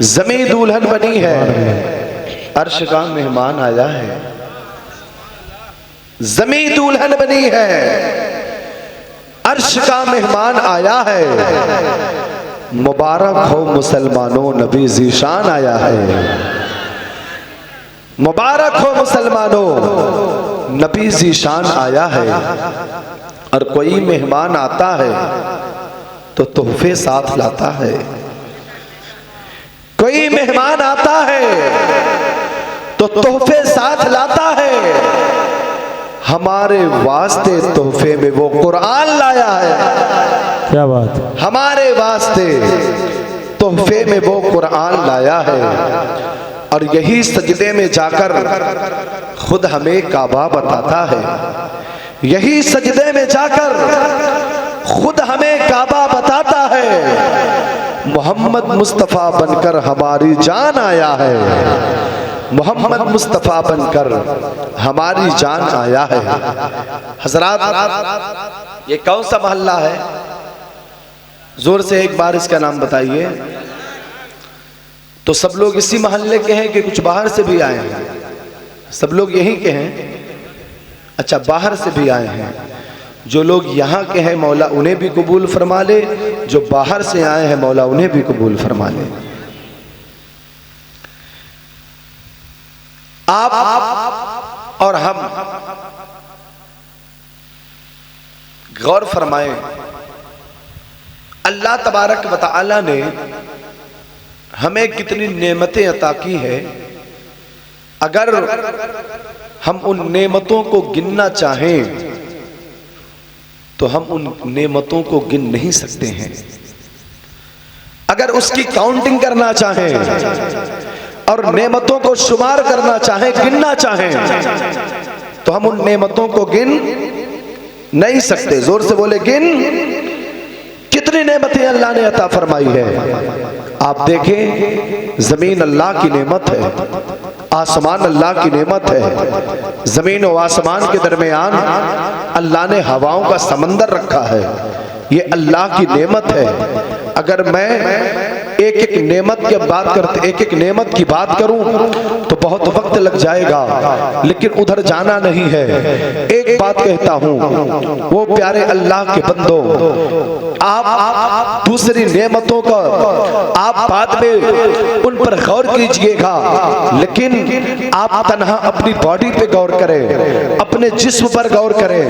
ज़मीं दुल्हन बनी है, अर्श का मेहमान आया है। ज़मीं दुल्हन बनी है, अर्श का मेहमान आया है। मुबारक हो मुसलमानों, नबी ज़ीशान आया है। मुबारक हो मुसलमानों, नबी ज़ीशान आया है। और कोई मेहमान आता है तो तोहफे साथ लाता है। कोई मेहमान आता है तो तोहफे साथ लाता है। हमारे वास्ते तोहफे में वो कुरान लाया है। क्या बात, हमारे वास्ते तोहफे में वो कुरान लाया है। और यही सजदे में जाकर खुद हमें काबा बताता है। यही सजदे में जाकर खुद हमें काबा बताता है। मोहम्मद मुस्तफ़ा बनकर हमारी जान आया है। मोहम्मद मुस्तफ़ा बनकर हमारी जान आया है। हजरात, ये कौन सा मोहल्ला है? जोर से एक बार इसका नाम बताइए। तो सब लोग इसी मोहल्ले के हैं कि कुछ बाहर से भी आए हैं? सब लोग यहीं के हैं। अच्छा, बाहर से भी आए हैं। जो लोग यहाँ के हैं मौला उन्हें भी कबूल फरमा ले, जो बाहर से आए हैं मौला उन्हें भी कबूल फरमा ले। आप और हम गौर फरमाएं, अल्लाह तबारक व तआला ने हमें कितनी नेमतें अता की है। अगर हम उन नेमतों को गिनना चाहें तो हम उन नेमतों को गिन नहीं सकते हैं। अगर उसकी काउंटिंग करना चाहें और नेमतों को शुमार करना चाहें, गिनना चाहें, तो हम उन नेमतों को गिन नहीं सकते। जोर से बोले, गिन। कितनी नेमतें अल्लाह ने अता फरमाई है। आप देखें, जमीन अल्लाह की नेमत है, आसमान अल्लाह की नेमत है। जमीन और आसमान के दरमियान अल्लाह ने हवाओं का समंदर रखा है। ये अल्लाह की नेमत है। अगर मैं एक एक नेमत की बात करूं तो बहुत वक्त लग जाएगा, लेकिन उधर जाना नहीं है। एक बात कहता हूं, वो प्यारे अल्लाह के बंदो, आप दूसरी नेमतों का आप बाद में उन पर गौर कीजिएगा, लेकिन आप तन्हा अपनी बॉडी पे गौर करें, अपने जिस्म पर गौर करें।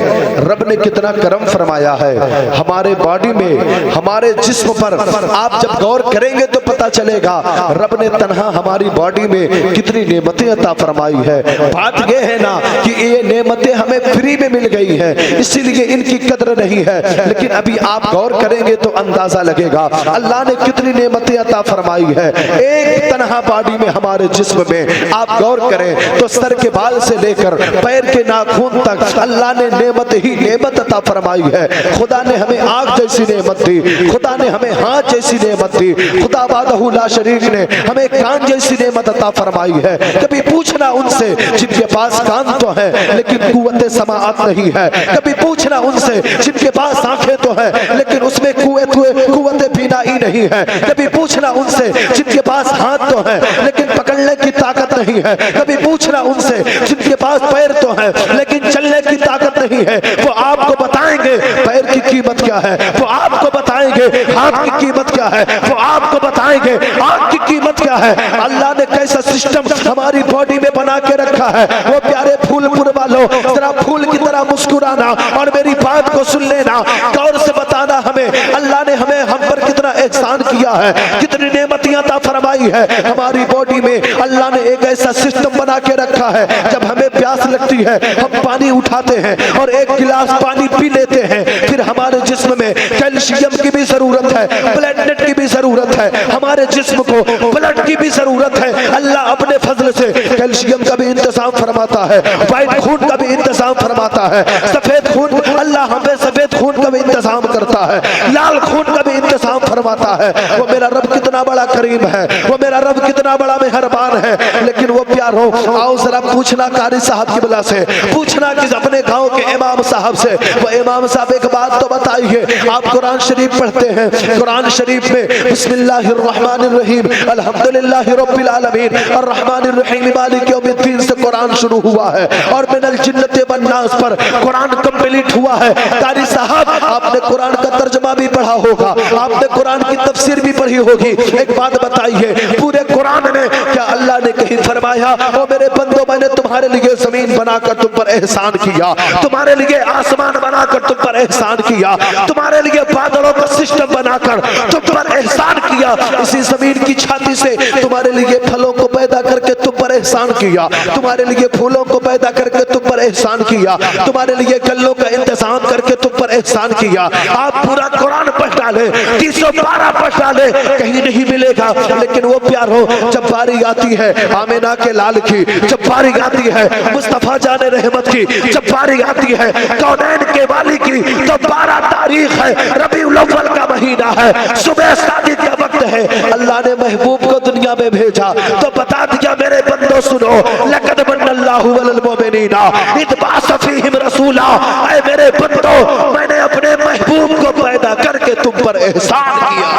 रब ने कितना करम फरमाया है हमारे बॉडी में, हमारे जिस्म पर। आप जब गौर करेंगे तो पता चलेगा रब ने तन्हा हमारी बॉडी में कितनी नेमतें अता फरमाई है। बात यह है ना कि ये नेमतें हमें फ्री में मिल गई है, इसीलिए इनकी कदर नहीं है। लेकिन अभी आप गौर करेंगे तो अंदाजा लगेगा अल्लाह ने कितनी नेमतें अता फरमाई है। एक तन्हा बॉडी में, हमारे जिस्म में आप गौर करें तो सर के बाल से लेकर पैर के नाखून तक अल्लाह ने नेमत ही नेमत अता फरमाई है। खुदा ने हमें आँख जैसी नेमत दी, खुदा ने हमें हाथ जैसी नेमत दी, खुदा वादहू ला शरीक ने हमें कान जैसी नेमत अता फरमाई है। कभी पूछना उनसे जिनके पास कान तो है लेकिन कुव्वत समाअत नहीं है। कभी पूछना उनसे जिनके पास आंखें तो है लेकिन उसमें कुव्वत बीनाई नहीं है। कभी पूछना उनसे जिनके पास हाथ तो है लेकिन पकड़ने की ताकत नहीं है। कभी पूछना उनसे जिनके पास पैर तो है लेकिन चलने की ताकत नहीं है। वो आपको बताएंगे पैर की कीमत क्या है, वो आपको बताएंगे हाथ की कीमत क्या है, वो आपको बताएंगे आँख की कीमत क्या है। अल्लाह ने कैसा सिस्टम हमारी बॉडी में बना के रखा है। वो प्यारे फूलपुर वालों, जरा फूल की तरह मुस्कुराना और मेरी बात को सुन लेना, गौर से बताना हमें अल्लाह ने हमें हम पर कितना एहसान किया है, कितनी नेमतें अता फरमाई है। हमारी बॉडी में अल्लाह ने एक ऐसा सिस्टम बना के रखा है, जब हमें प्यास लगती है हम पानी उठाते हैं और एक गिलास पानी पी लेते हैं। फिर हमारे जिस्म में कैल्शियम की भी जरूरत है, प्लेटलेट की भी जरूरत है, हमारे जिस्म को ब्लड की भी जरूरत है। अल्लाह अपने फजल से कैल्शियम का भी इंतजाम फरमाता है, व्हाइट खून का भी इंतजाम फरमाता है, सफेद खून। अल्लाह हमें सफेद खून का भी इंतजाम करता है, लाल खून का भी इंतजाम फरमाता है। वो मेरा रब कितना बड़ा करीम है, वो मेरा रब कितना बड़ा मेहरबान है। लेकिन वो प्यारो, आओ जरा पूछना कारी साहब की बला से, पूछना कि अपने गांव के इमाम साहब से। वो इमाम साहब एक बात तो बताइए, आप कुरान शरीफ पढ़ते हैं, कुरान शरीफ में बिस्मिल्लाहिर्रहमानिर्रहीम अल्हम्दुलिल्लाहि रब्बिल आलमीन अर्रहमानिर्रहीम मालिक यौमिद्दीन से कुरान शुरू हुआ है और मिनल जिन्नति वन्नास पर कुरान कंप्लीट हुआ है। कारी साहब, आपने कुरान का तर्जुमा भी पढ़ा होगा, आपने कुरान की तफसीर भी पढ़ी होगी। एक बात बताइए, पूरे कुरान में क्या अल्लाह ने कहीं फरमाया ओ मेरे बंदो मैंने तुम्हारे लिए जमीन बनाकर तुम पर एहसान किया, तुम्हारे लिए आसमान बनाकर तुम पर एहसान किया, तुम्हारे लिए बादलों का सिस्टम बनाकर तुम पर एहसान किया, इसी जमीन की छाती से तुम्हारे लिए फलों को पैदा करके तुम पर एहसान किया, तुम्हारे लिए फूलों को पैदा करके तुम पर एहसान किया, तुम्हारे लिए गल्लों का इंतजाम करके तुम पर एहसान किया। आप पूरा कुरान पढ़ डाले, 312 पढ़ डाले, कहीं नहीं मिलेगा। लेकिन वो प्यार हो, जब बारी आती है आमिना के लाल की, जब बारी आती है मुस्तफा जाने रहमत की, जब बारी आती है कौनैन के वाली की, तो 12 तारीख है, रबीउल अव्वल का महीना है, सुबह शादी का वक्त है। अल्लाह ने महबूब को दुनिया में भेजा तो बता दिया मेरे बंदो सुनो, लक़द मन्नल्लाहु अलल मुमिनीना इज़ बअस फ़ीहिम रसूला। ऐ मेरे बंदो, मैंने अपने महबूब को पैदा करके तुम पर एहसान किया।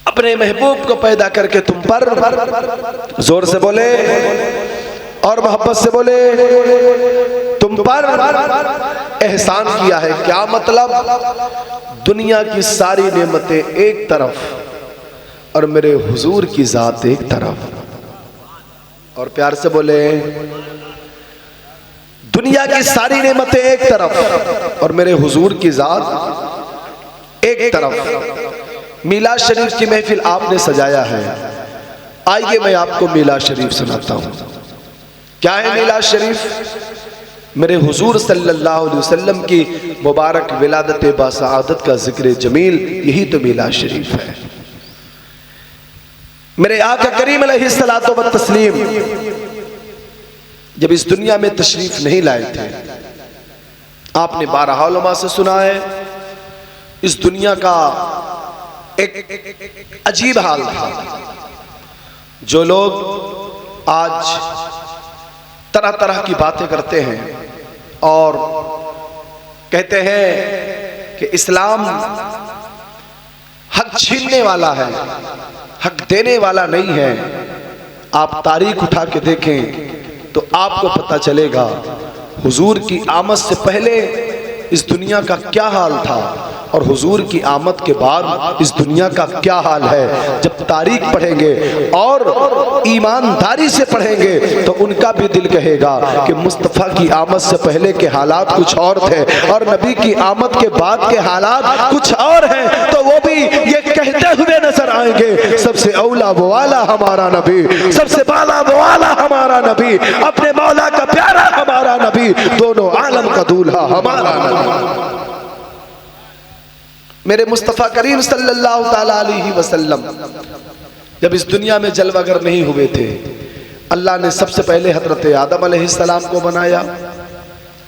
अपने महबूब को पैदा करके तुम पर, जोर से बोले और मोहब्बत से बोले, तुम पर एहसान किया है। क्या मतलब? दुनिया की सारी नेमतें एक तरफ और मेरे हुजूर की जात एक तरफ। और प्यार से बोले, दुनिया की सारी नेमतें एक तरफ और मेरे हुजूर की जात एक तरफ। मीलाद शरीफ की महफिल आपने सजाया है, आइए मैं आपको मीलाद शरीफ सुनाता हूं। क्या है मीलाद शरीफ? मेरे हुजूर सल्लल्लाहु अलैहि वसल्लम की मुबारक विलादत बासआदत का जिक्र जमील, यही तो मीलाद शरीफ है। मेरे आका करीम अलैहिस्सलातु व तस्लीम जब इस दुनिया में तशरीफ नहीं लाए थे, आपने 12 उलमा से सुना है, इस दुनिया का एक अजीब हाल था। जो लोग आज तरह तरह की बातें करते हैं और कहते हैं कि इस्लाम हक छीनने वाला है, हक देने वाला नहीं है, आप तारीख उठा के देखें तो आपको पता चलेगा हुजूर की आमद से पहले इस दुनिया का क्या हाल था और हुजूर की आमद के बाद इस दुनिया का क्या हाल है। जब तारीख पढ़ेंगे और ईमानदारी से पढ़ेंगे तो उनका भी दिल कहेगा कि मुस्तफ़ा की आमद से पहले के हालात कुछ और थे और नबी की आमद के बाद के हालात कुछ और हैं। तो वो भी ये कहते हुए नजर आएंगे, सबसे औला वो वाला हमारा नबी, सबसे बाला वो वाला हमारा नबी, अपने मौला का प्यारा हमारा नबी, दोनों आलम का दूल्हा हमारा नबी। मेरे मुस्तफ़ा करीम सल्लल्लाहु ताला अलैहि वसल्लम जब इस दुनिया में जलवागर नहीं हुए थे, अल्लाह ने सबसे पहले हजरत आदम अलैहिस्सलाम को बनाया।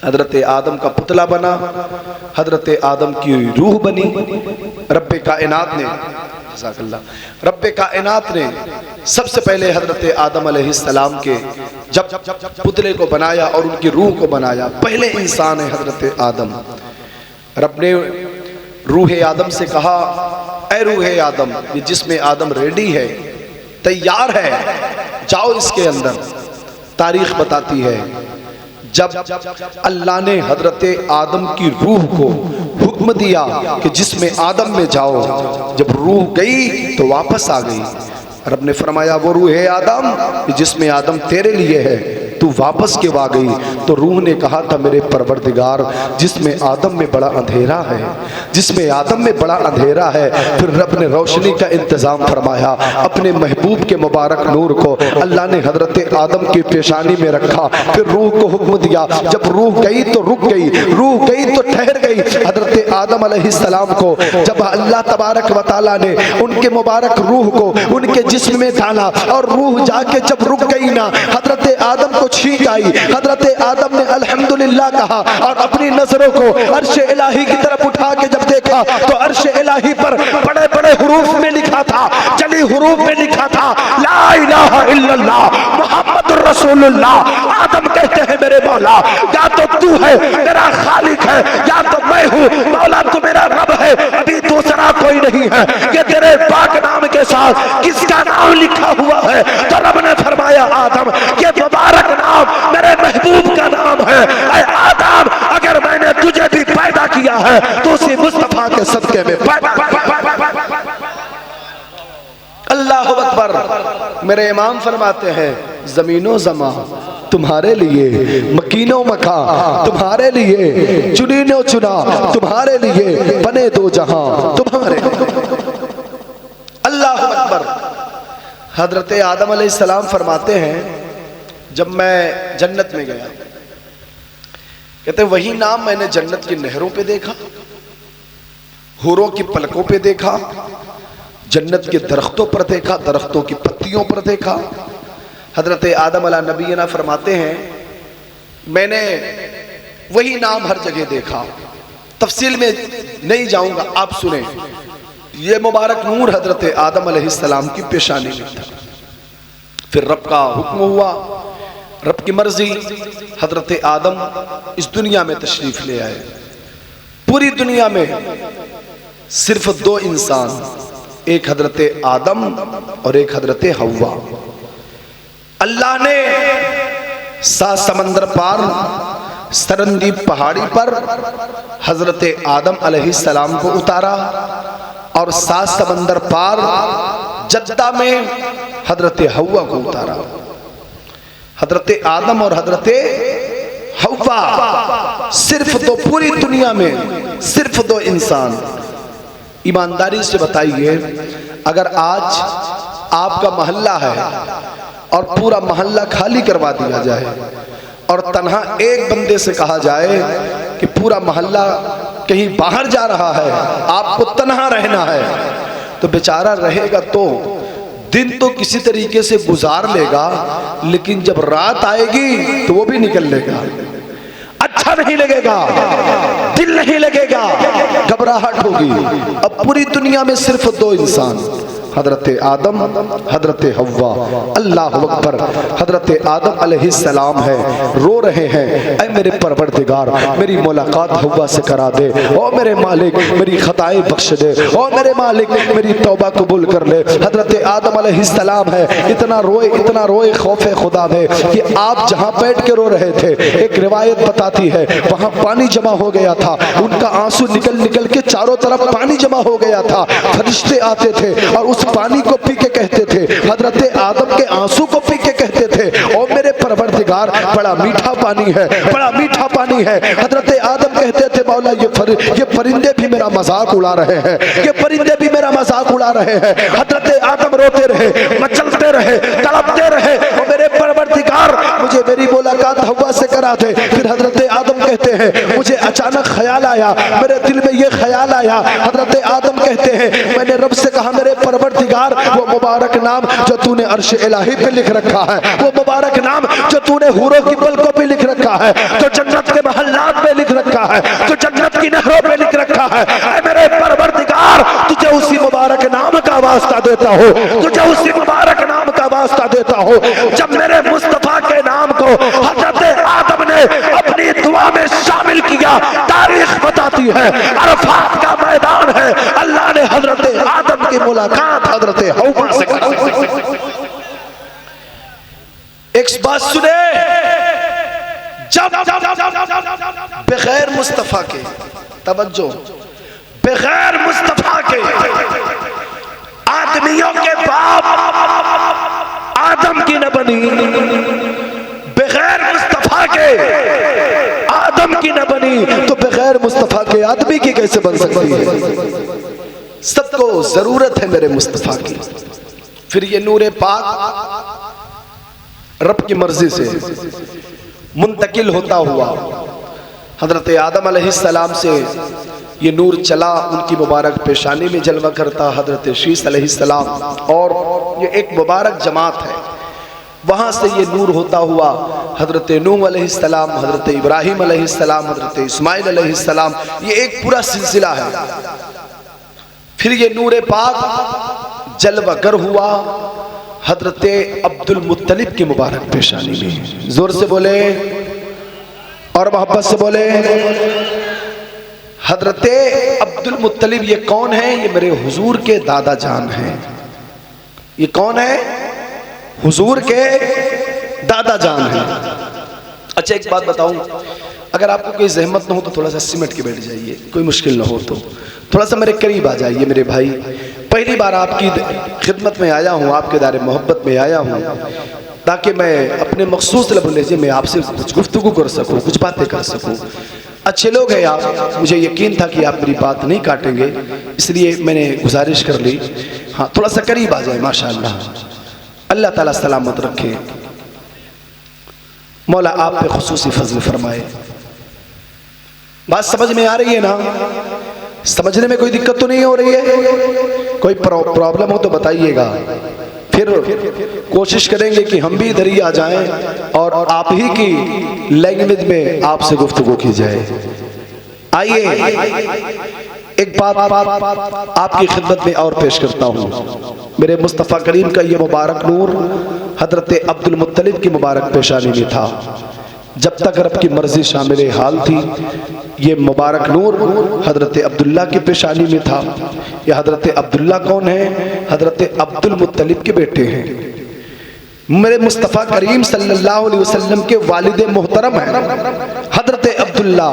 हजरत आदम का पुतला बना, हजरत आदम की रूह बनी। रब्बे कायनात ने, जज़ाकल्लाह, रब्बे कायनात ने सबसे पहले हजरत आदम अलैहिस्सलाम के जब पुतले को बनाया और उनकी रूह को बनाया, पहले इंसान है हजरत आदम। रब ने रूह आदम से कहा, ऐ रूह आदम, ये जिस्म आदम रेडी है, तैयार है, जाओ इसके अंदर। तारीख बताती है जब अल्लाह ने हजरत आदम की रूह को हुक्म दिया कि जिस्म आदम में जाओ, जब रूह गई तो वापस आ गई। रब ने फरमाया, वो रूह आदम जिस्म आदम तेरे लिए है, तू वापस क्यों आ गई? तो रूह ने कहा था, मेरे परवरदिगार, जिसमें आदम में बड़ा अंधेरा है, जिसमें आदम में बड़ा अंधेरा है। फिर रब ने रोशनी का इंतजाम फरमाया, अपने महबूब के मुबारक नूर को अल्लाह ने हजरत आदम की पेशानी में रखा। फिर रूह को हुक्म दिया, जब रूह गई तो रुक गई, रूह गई तो ठहर गई। हजरत आदम अलैहिस्सलाम को जब अल्लाह तबारक व तआला ने उनके मुबारक रूह को उनके जिस्म में डाला और रूह जाके जब रुक गई ना, हजरत आदम को को छींक आई। हजरत आदम ने अल्हम्दुलिल्लाह कहा और अपनी नजरों को अर्श इलाही की तरफ उठा के जब देखा तो अर्श इलाही पर बड़े बड़े हुरूफ में लिखा था, जली हुरूफ में लिखा था, ला इलाहा इल्लल्लाह मुहम्मदुर रसूलुल्लाह। आदम कहते हैं मेरे मौला, या तो तू है मेरा खालिक है, या तो मैं हूँ मौला तू मेरा रब है, अभी दूसरा कोई नहीं है। ये तेरे पाक नाम के साथ किसका नाम लिखा हुआ है? तो रब ने फरमाया आदम ये मुबारक नाम मेरे महबूब का नाम है। ऐ आदम अगर मैंने तुझे भी पैदा किया है तो उसी मुस्तफा के सदके में अल्लाह अकबर। मेरे इमाम फरमाते हैं जमीनो जमा तुम्हारे लिए, मकीनो मका तुम्हारे लिए, चुनीनो चुना तुम्हारे लिए, बने दो जहां तुम्हारे। अल्लाह अकबर। हजरत आदम अलैहिस्सलाम फरमाते हैं जब मैं जन्नत में गया, कहते वही नाम मैंने जन्नत की नहरों पे देखा, हूरों की पलकों पे देखा, जन्नत के दरख्तों पर देखा, दरख्तों की पत्तियों पर देखा। हजरत आदम अला नबीना फरमाते हैं मैंने वही नाम हर जगह देखा। तफसील में नहीं जाऊंगा, आप सुने। ये मुबारक नूर हजरत आदम अलैहिस्सलाम की पेशानी में था। फिर रब का हुक्म हुआ, रब की मर्जी, हजरत आदम इस दुनिया में तशरीफ ले आए। पूरी दुनिया में सिर्फ दो इंसान, एक हजरत आदम और एक हजरत हव्वा। अल्लाह ने 7 समंदर पार सरंदीप पहाड़ी पर हजरत आदम अलैहिस्सलाम को उतारा और 7 समंदर पार जद्दा में हजरत हव्वा को उतारा। हजरत आदम और हजरत हव्वा सिर्फ दो, पूरी दुनिया में सिर्फ दो इंसान। ईमानदारी से बताइए, अगर आज आपका मोहल्ला है और पूरा मोहल्ला खाली करवा दिया जाए और तन्हा एक बंदे से कहा जाए कि पूरा मोहल्ला कहीं बाहर जा रहा है, आपको तन्हा रहना है, तो बेचारा रहेगा तो दिन तो किसी तरीके से गुजार लेगा, लेकिन जब रात आएगी तो वो भी निकल लेगा। अच्छा नहीं लगेगा, दिल नहीं लगेगा, घबराहट होगी। अब पूरी दुनिया में सिर्फ दो इंसान, हजरत आदम, हजरत हव्वा। अल्लाह अकबर। हजरत आदम अलैहिस्सलाम है, रो रहे हैं, ऐ मेरे परवरदिगार मेरी मुलाकात हव्वा से करा दे, ओ मेरे मालिक मेरी खताएं बख्श दे, ओ मेरे मालिक मेरी तौबा कबूल कर ले। हजरत आदम अलैहिस्सलाम है, इतना रोए खौफे खुदा में कि आप जहाँ बैठ के रो रहे थे, एक रिवायत बताती है वहाँ पानी जमा हो गया था, उनका आंसू निकल निकल के चारों तरफ पानी जमा हो गया था। फरिश्ते आते थे और उस पानी को पी के कहते थे, हजरत आदम के आंसू को पी के कहते थे, ओ मेरे परवरदिगार बड़ा मीठा पानी है, बड़ा मीठा पानी है। हजरत आदम कहते थे मौला ये परिंदे भी मेरा मजाक उड़ा रहे हैं, ये परिंदे भी मेरा मजाक उड़ा रहे हैं। हजरत आदम रोते रहे, मचलते रहे, तड़पते रहे, ओ मेरे परवरदिगार मुझे मेरी मुलाकात हव्वा से करा दे। फिर हजरत आदम कहते हैं मुझे अचानक ख्याल आया, मेरे दिल में ये ख्याल आया। हजरत आदम कहते हैं मैंने रब से कहा मेरे परवरदिगार वो मुबारक नाम जो तूने अर्श इलाही पे लिख रखा है, वो मुबारक नाम जो तूने हूरों की पलकों पे लिख रखा है, जो जन्नत के महल्लात में लिख रखा है, जो जन्नत की नहरों पे लिख रखा है, ऐ मेरे परवरदिगार तुझे उसी मुबारक नाम का वास्ता देता हो, तुझे उसी मुबारक नाम का वास्ता देता हो। जब मेरे मुस्तफा के नाम को हजरत आदम ने अपनी दुआ में शामिल किया, तारीख बताती है अरफात का मैदान है, अल्लाह ने हजरत आदम की मुलाकात हजरत हव्वा से कराई। एक बात सुने, जब बगैर मुस्तफा के, तवज्जो, बगैर मुस्तफा के आदमियों के बाप आदम की न बनी, बगैर मुस्तफा के आदम की न बनी, तो बगैर मुस्तफा के आदमी की कैसे बन सकती है? सबको जरूरत है मेरे मुस्तफा की। फिर ये नूरे पाक रब की मर्जी से मुंतकिल होता हुआ हजरत आदम अलैहिस्सलाम से ये नूर चला, उनकी मुबारक पेशानी में जलवा करता हजरत शीस अलैहिस्सलाम। और ये एक मुबारक जमात है, वहाँ से ये नूर होता हुआ हज़रत नूह अलैहिस्सलाम, हज़रत इब्राहीम अलैहिस्सलाम, हज़रत इस्माइल अलैहिस्सलाम, ये एक पूरा सिलसिला है। फिर ये नूर पाक जलवागर हुआ हज़रत अब्दुल मुत्तलिब की मुबारक पेशानी में। जोर से बोले और मोहब्बत से बोले। हज़रत अब्दुल मुत्तलिब ये कौन है? ये मेरे हुजूर के दादा जान हैं। ये कौन है? हुजूर के दादा जान हैं। अच्छा एक बात बताऊं, अगर आपको कोई जहमत ना हो तो थोड़ा सा सिमट के बैठ जाइए, कोई मुश्किल ना हो तो थोड़ा सा मेरे करीब आ जाइए मेरे भाई। पहली बार आपकी खिदमत में आया हूँ, आपके दायरे मोहब्बत में आया हूँ, ताकि मैं अपने मखसूस लबुल में आपसे कुछ गुफ्तगू कर सकूँ, कुछ बातें कर सकूँ। अच्छे लोग हैं आप, मुझे यकीन था कि आप मेरी बात नहीं काटेंगे, इसलिए मैंने गुजारिश कर ली। हाँ थोड़ा सा करीब आ जाए माशाअल्लाह। अल्लाह ताला सलामत रखे, मौला आप पे खुसूसी फजल फरमाए। बात समझ में आ रही है ना? समझने में कोई दिक्कत तो नहीं हो रही है? कोई प्रॉब्लम हो तो बताइएगा, फिर कोशिश करेंगे कि हम भी इधर ही आ जाएं और आप ही की लैंग्वेज में आपसे गुफ्तगू की जाए। आइए एक बात आपकी खिदमत में और पेश करता हूँ। मेरे मुस्तफ़ा करीम का ये मुबारक नूर हज़रत अब्दुल मुत्तलिब की मुबारक पेशानी में था। जब तक रब की मर्जी शामिल हाल थी, ये मुबारक नूर हज़रत अब्दुल्ला की पेशानी में था। ये हज़रत अब्दुल्ला कौन है? हज़रत अब्दुल मुत्तलिब के बेटे हैं। मेरे मुस्तफ़ा करीम सल्लल्लाहु अलैहि वसल्लम के वालिद मोहतरम हैं हज़रत अब्दुल्ला।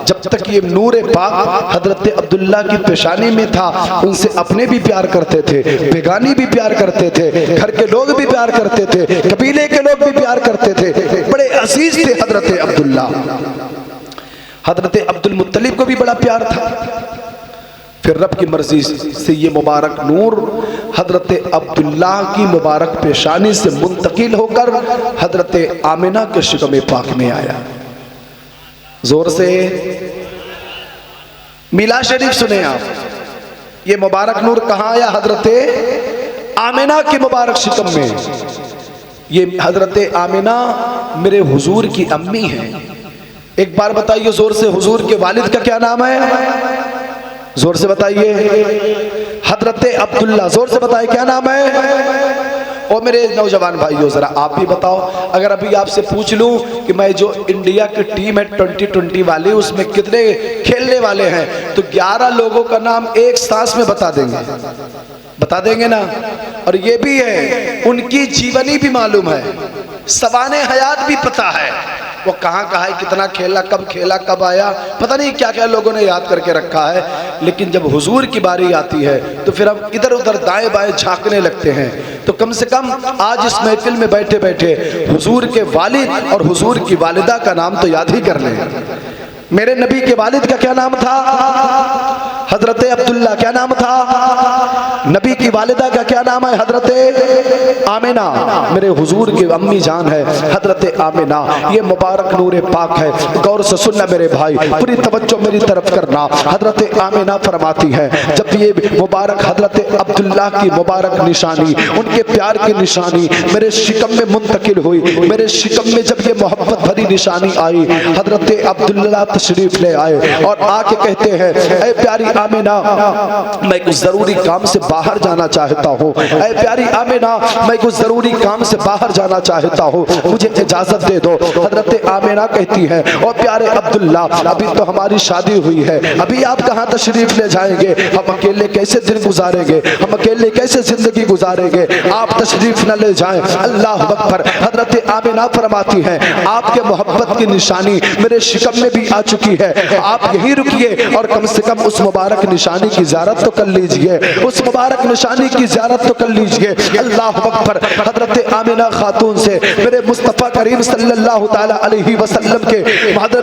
जब तक ये नूर पाक हज़रत अब्दुल्ला की पेशानी में था, उनसे अपने भी प्यार करते थे, बेगानी भी प्यार करते थे, घर के लोग भी प्यार करते थे, कबीले के लोग भी प्यार करते थे, बड़े अजीज थे हज़रत अब्दुल्ला। हज़रत अब्दुल मुत्तलिब को भी बड़ा प्यार था। फिर रब की मर्जी से ये मुबारक नूर हज़रत अब्दुल्ला की मुबारक पेशानी से मुंतकिल होकर हज़रत आमिना के शिकम पाक में आया। जोर से मिला शरीफ सुने आप। ये मुबारक नूर कहाँ आया? हज़रत आमिना की मुबारक शिकम में। ये हज़रत आमिना मेरे हुजूर की अम्मी है। एक बार बताइए जोर से, हुजूर के वालिद का क्या नाम है? जोर से बताइए। हज़रत अब्दुल्ला। जोर से बताइए क्या नाम है? और मेरे नौजवान भाइयों जरा आप भी बताओ। अगर अभी आपसे पूछ लूं कि मैं जो इंडिया की टीम है 2020 वाली, उसमें कितने खेलने वाले हैं, तो 11 लोगों का नाम एक सांस में बता देंगे। बता देंगे ना? और ये भी है उनकी जीवनी भी मालूम है, सवाने हयात भी पता है, वो कहाँ है, कितना खेला, कब आया, पता नहीं क्या क्या लोगों ने याद करके रखा है। लेकिन जब हुजूर की बारी आती है तो फिर हम इधर उधर दाएं बाएं झांकने लगते हैं। तो कम से कम आज इस महफिल में बैठे बैठे हुजूर के वालिद और हुजूर की वालिदा का नाम तो याद ही कर लें। मेरे नबी के वालिद का क्या नाम था? हज़रत अब्दुल्ला। क्या नाम था? नबी की वालिदा का क्या नाम है? हज़रत आमिना। मेरे हुजूर की अम्मी जान है हज़रत आमिना। ये मुबारक नूर पाक है। गौर से सुनना मेरे भाई, पूरी तवज्जो मेरी तरफ करना। हज़रत आमिना फरमाती है, जब ये मुबारक हज़रत अब्दुल्ला की मुबारक निशानी, उनके प्यार की निशानी मेरे शिकम में मुंतकिल हुई, मेरे शिकम में जब ये मोहब्बत भरी निशानी आई, हज़रत अब्दुल्ला तशरीफ ले आए और आके कहते हैं, ऐ प्यारी आमिना, मैं कुछ जरूरी काम से बाहर जाना चाहता हूँ। ऐ प्यारी आमिना, मैं कुछ जरूरी काम से बाहर जाना चाहता हूँ, मुझे इजाजत दे दो। हज़रत आमिना कहती है, और प्यारे अब्दुल्ला, अभी तो हमारी शादी हुई है, अभी आप कहाँ तशरीफ ले जाएंगे? हम अकेले कैसे दिन गुजारेंगे, हम अकेले कैसे जिंदगी गुजारेंगे? आप तशरीफ न ले जाएं। अल्लाह अकबर। हज़रत आमिना फरमाती है, आपके मोहब्बत की निशानी मेरे शिकम में भी आ चुकी है, आप यहीं रुकिए और कम से कम उस मुबारक निशानी की ज़ियारत तो कर लीजिए, उस मुबारक निशानी की ज़ियारत तो कर लीजिए। अल्लाह अकबर। हज़रत आमिना खातून से मेरे मुस्तफ़ा करीम सल्लल्लाहु ताला अलैहि वसल्लम के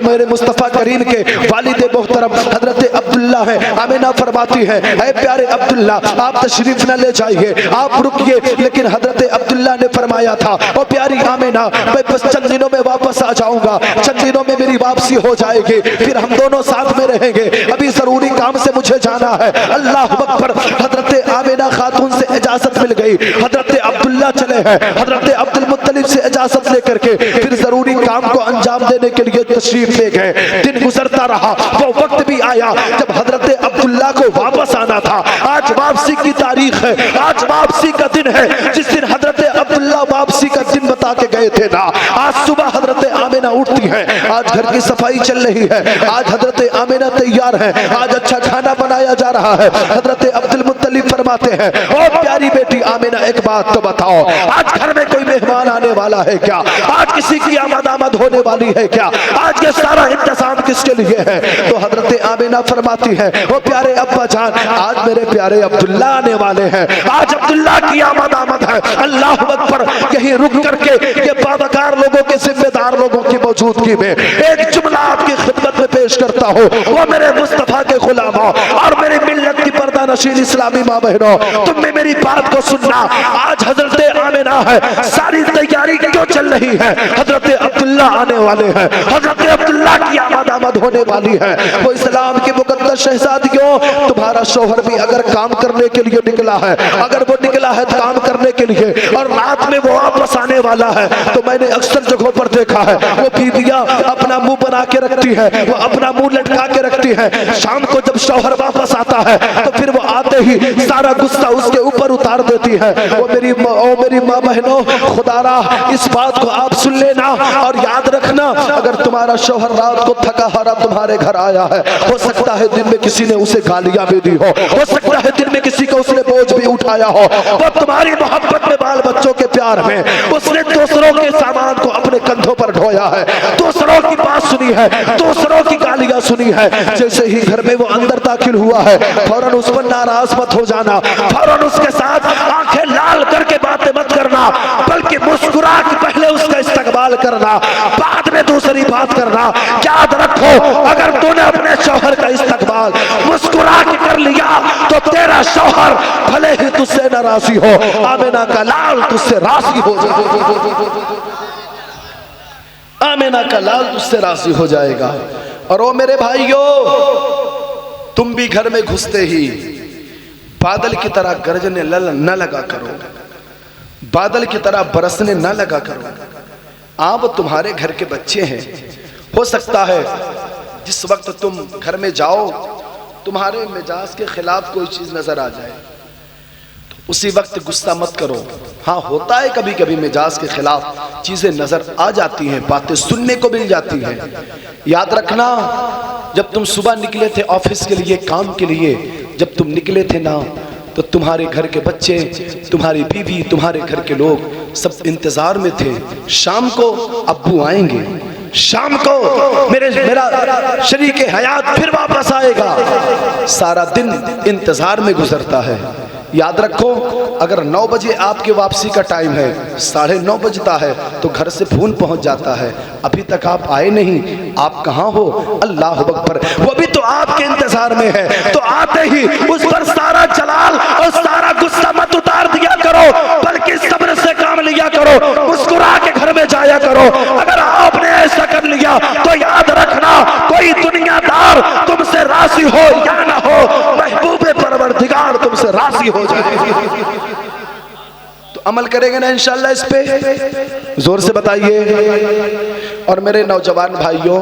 मेरे मुस्तफ़ा करीम के वालिद मोहतरम हज़रत अब्दुल्ला है। आमिना फरमाती है, ऐ प्यारे अब्दुल्ला, आप तशरीफ न ले जाइए, आप रुकिए। लेकिन हज़रत अब्दुल्ला ने फरमाया था, और प्यारी आमिना, मैं बस चंद दिनों में वापस आ जाऊंगा, चंद दिनों में मेरी वापसी हो जाएगी, फिर हम दोनों साथ में रहेंगे, अभी जरूरी काम से मुझे जाना है। अल्लाह अकबर। हज़रत आमिना खातून से इजाजत मिल गई, हज़रत अब्दुल्ला चले हैं, हज़रत अब्दुल मुत्तलिब से इजाजत लेकर के फिर जरूरी काम को अंजाम देने के लिए तशरीफ ले गए। दिन गुजरता रहा, वो वक्त भी आया जब हजरत अब्दुल्ला को वापस आना था। आज वापसी की तारीख है, आज वापसी का दिन है, जिस दिन हजरत अब्दुल्ला वापसी का दिन बता के गए थे ना। आज सुबह हजरत आमिना उठती है, आज घर की सफाई चल रही है, आज हजरत आमिना तैयार है, आज अच्छा खाना बनाया जा रहा है। हजरत अब्दुल मुत्तलिब फरमाते हैं, ओ प्यारी बेटी आमिना, एक बात तो बताओ, आज घर में कोई मेहमान आने वाला है क्या? आज किसी की आमद होने वाली है क्या? आज ये सारा इंतजाम किसके लिए है? तो हजरत आमिना फरमाती है, ओ प्यारे अब्बा जान, आज मेरे प्यारे अब्दुल्ला आने वाले हैं, आज अब्दुल्ला की आमद है। अल्लाह अकबर। यही रुक करके ये बावकार लोगों के जिम्मेदार लोगों की मौजूदगी में एक जुमला आपकी खिदमत में पेश करता हूँ। वो मेरे मुस्तफा के गुलामों और मेरी मिल्लत की पर्दा नशीन इस्लामी माँ बहनों, तुमने मेरी बात को सुनना। आज हजरत आमिना है, सारी तैयारी क्यों चल रही है? हजरत अब्दुल्ला आने वाले हैं, हजरत अब्दुल्ला की आमद होने वाली है। वो इस्लाम की मुकद्दस शहजादियों, तुम्हारा शौहर भी अगर काम करने के लिए निकला है, अगर वो निकला है काम करने के लिए और रात में वो वापस आने वाला है, तो मैंने अक्सर जगहों पर देखा है वो बीवियां अपना मुंह बना के रखती है, वो अपना मुंह लटका के रखती है। शाम को जब शौहर वापस आता है तो फिर वो आते ही सारा गुस्सा उसके ऊपर उतार देती है। वो मेरी माँ बहनों, खुदारा इस बात को आप सुन लेना और याद रखना, अगर तुम्हारा शौहर रात को थका हारा तुम्हारे घर आया है, हो सकता है दिन में किसी ने उसे गालियां भी दी हो सकता है दिन में किसी को उसने बोझ भी उठाया हो, वो तुम्हारी मोहब्बत में, बाल बच्चों के प्यार में उसने दूसरों के सामान को अपने कंधों पर ढोया है, दूसरों की बात सुनी है, दूसरों की गालियां सुनी है। जैसे ही घर में वो अंदर दाखिल हुआ है, फौरन उस पर नाराज मत हो जाना, फौरन उसके साथ आंखें लाल करके बातें मत करना, बल्कि मुस्कुरा के पहले उसका इस्तकबाल करना, बाद में दूसरी बात करना। याद रखो, अगर तूने अपने शौहर का इस्तकबाल मुस्कुरा के कर लिया तो तेरा शौहर भले ही तुझसे नाराजी हो, आमिना का लाल तुझसे राजी हो जाएगा, आमिना का लाल तुझसे राजी हो जाएगा। और ओ मेरे भाइयों, तुम भी घर में घुसते ही बादल की तरह गरजने न लगा करो, बादल की तरह बरसने न लगा करो। आप तुम्हारे घर के बच्चे हैं, हो सकता है जिस वक्त तुम घर में जाओ तुम्हारे मिजाज के खिलाफ कोई चीज नजर आ जाए, तो उसी वक्त गुस्सा मत करो। हाँ, होता है कभी कभी मिजाज के खिलाफ चीजें नजर आ जाती हैं, बातें सुनने को मिल जाती हैं। याद रखना, जब तुम सुबह निकले थे ऑफिस के लिए, काम के लिए, जब तुम निकले थे ना, तो तुम्हारे घर के बच्चे, तुम्हारी बीवी, तुम्हारे घर के लोग सब इंतजार में थे। शाम को अब्बू आएंगे, शाम को मेरा शरीके हयात फिर वापस आएगा। सारा दिन इंतजार में गुजरता है। याद रखो, अगर 9 बजे आपके वापसी का टाइम है, 9:30 बजता है तो घर से फोन पहुंच जाता है, अभी तक आप आए नहीं, आप कहाँ हो? अल्लाह अकबर। वो भी तो आपके इंतजार में है, तो आते ही उस पर सारा जलाल और सारा गुस्सा मत उतार दिया करो, बल्कि सब्र से काम लिया करो, मुस्कुरा के घर में जाया करो। अगर आपने ऐसा कर लिया तो याद रखना, कोई दुनियादार तुमसे राजी हो या ना हो, महबूबे परवरदिगार तुमसे राजी हो जाएगी। तो अमल करेंगे ना इंशाअल्लाह इस पे? जोर से बताइए। और मेरे नौजवान भाइयों,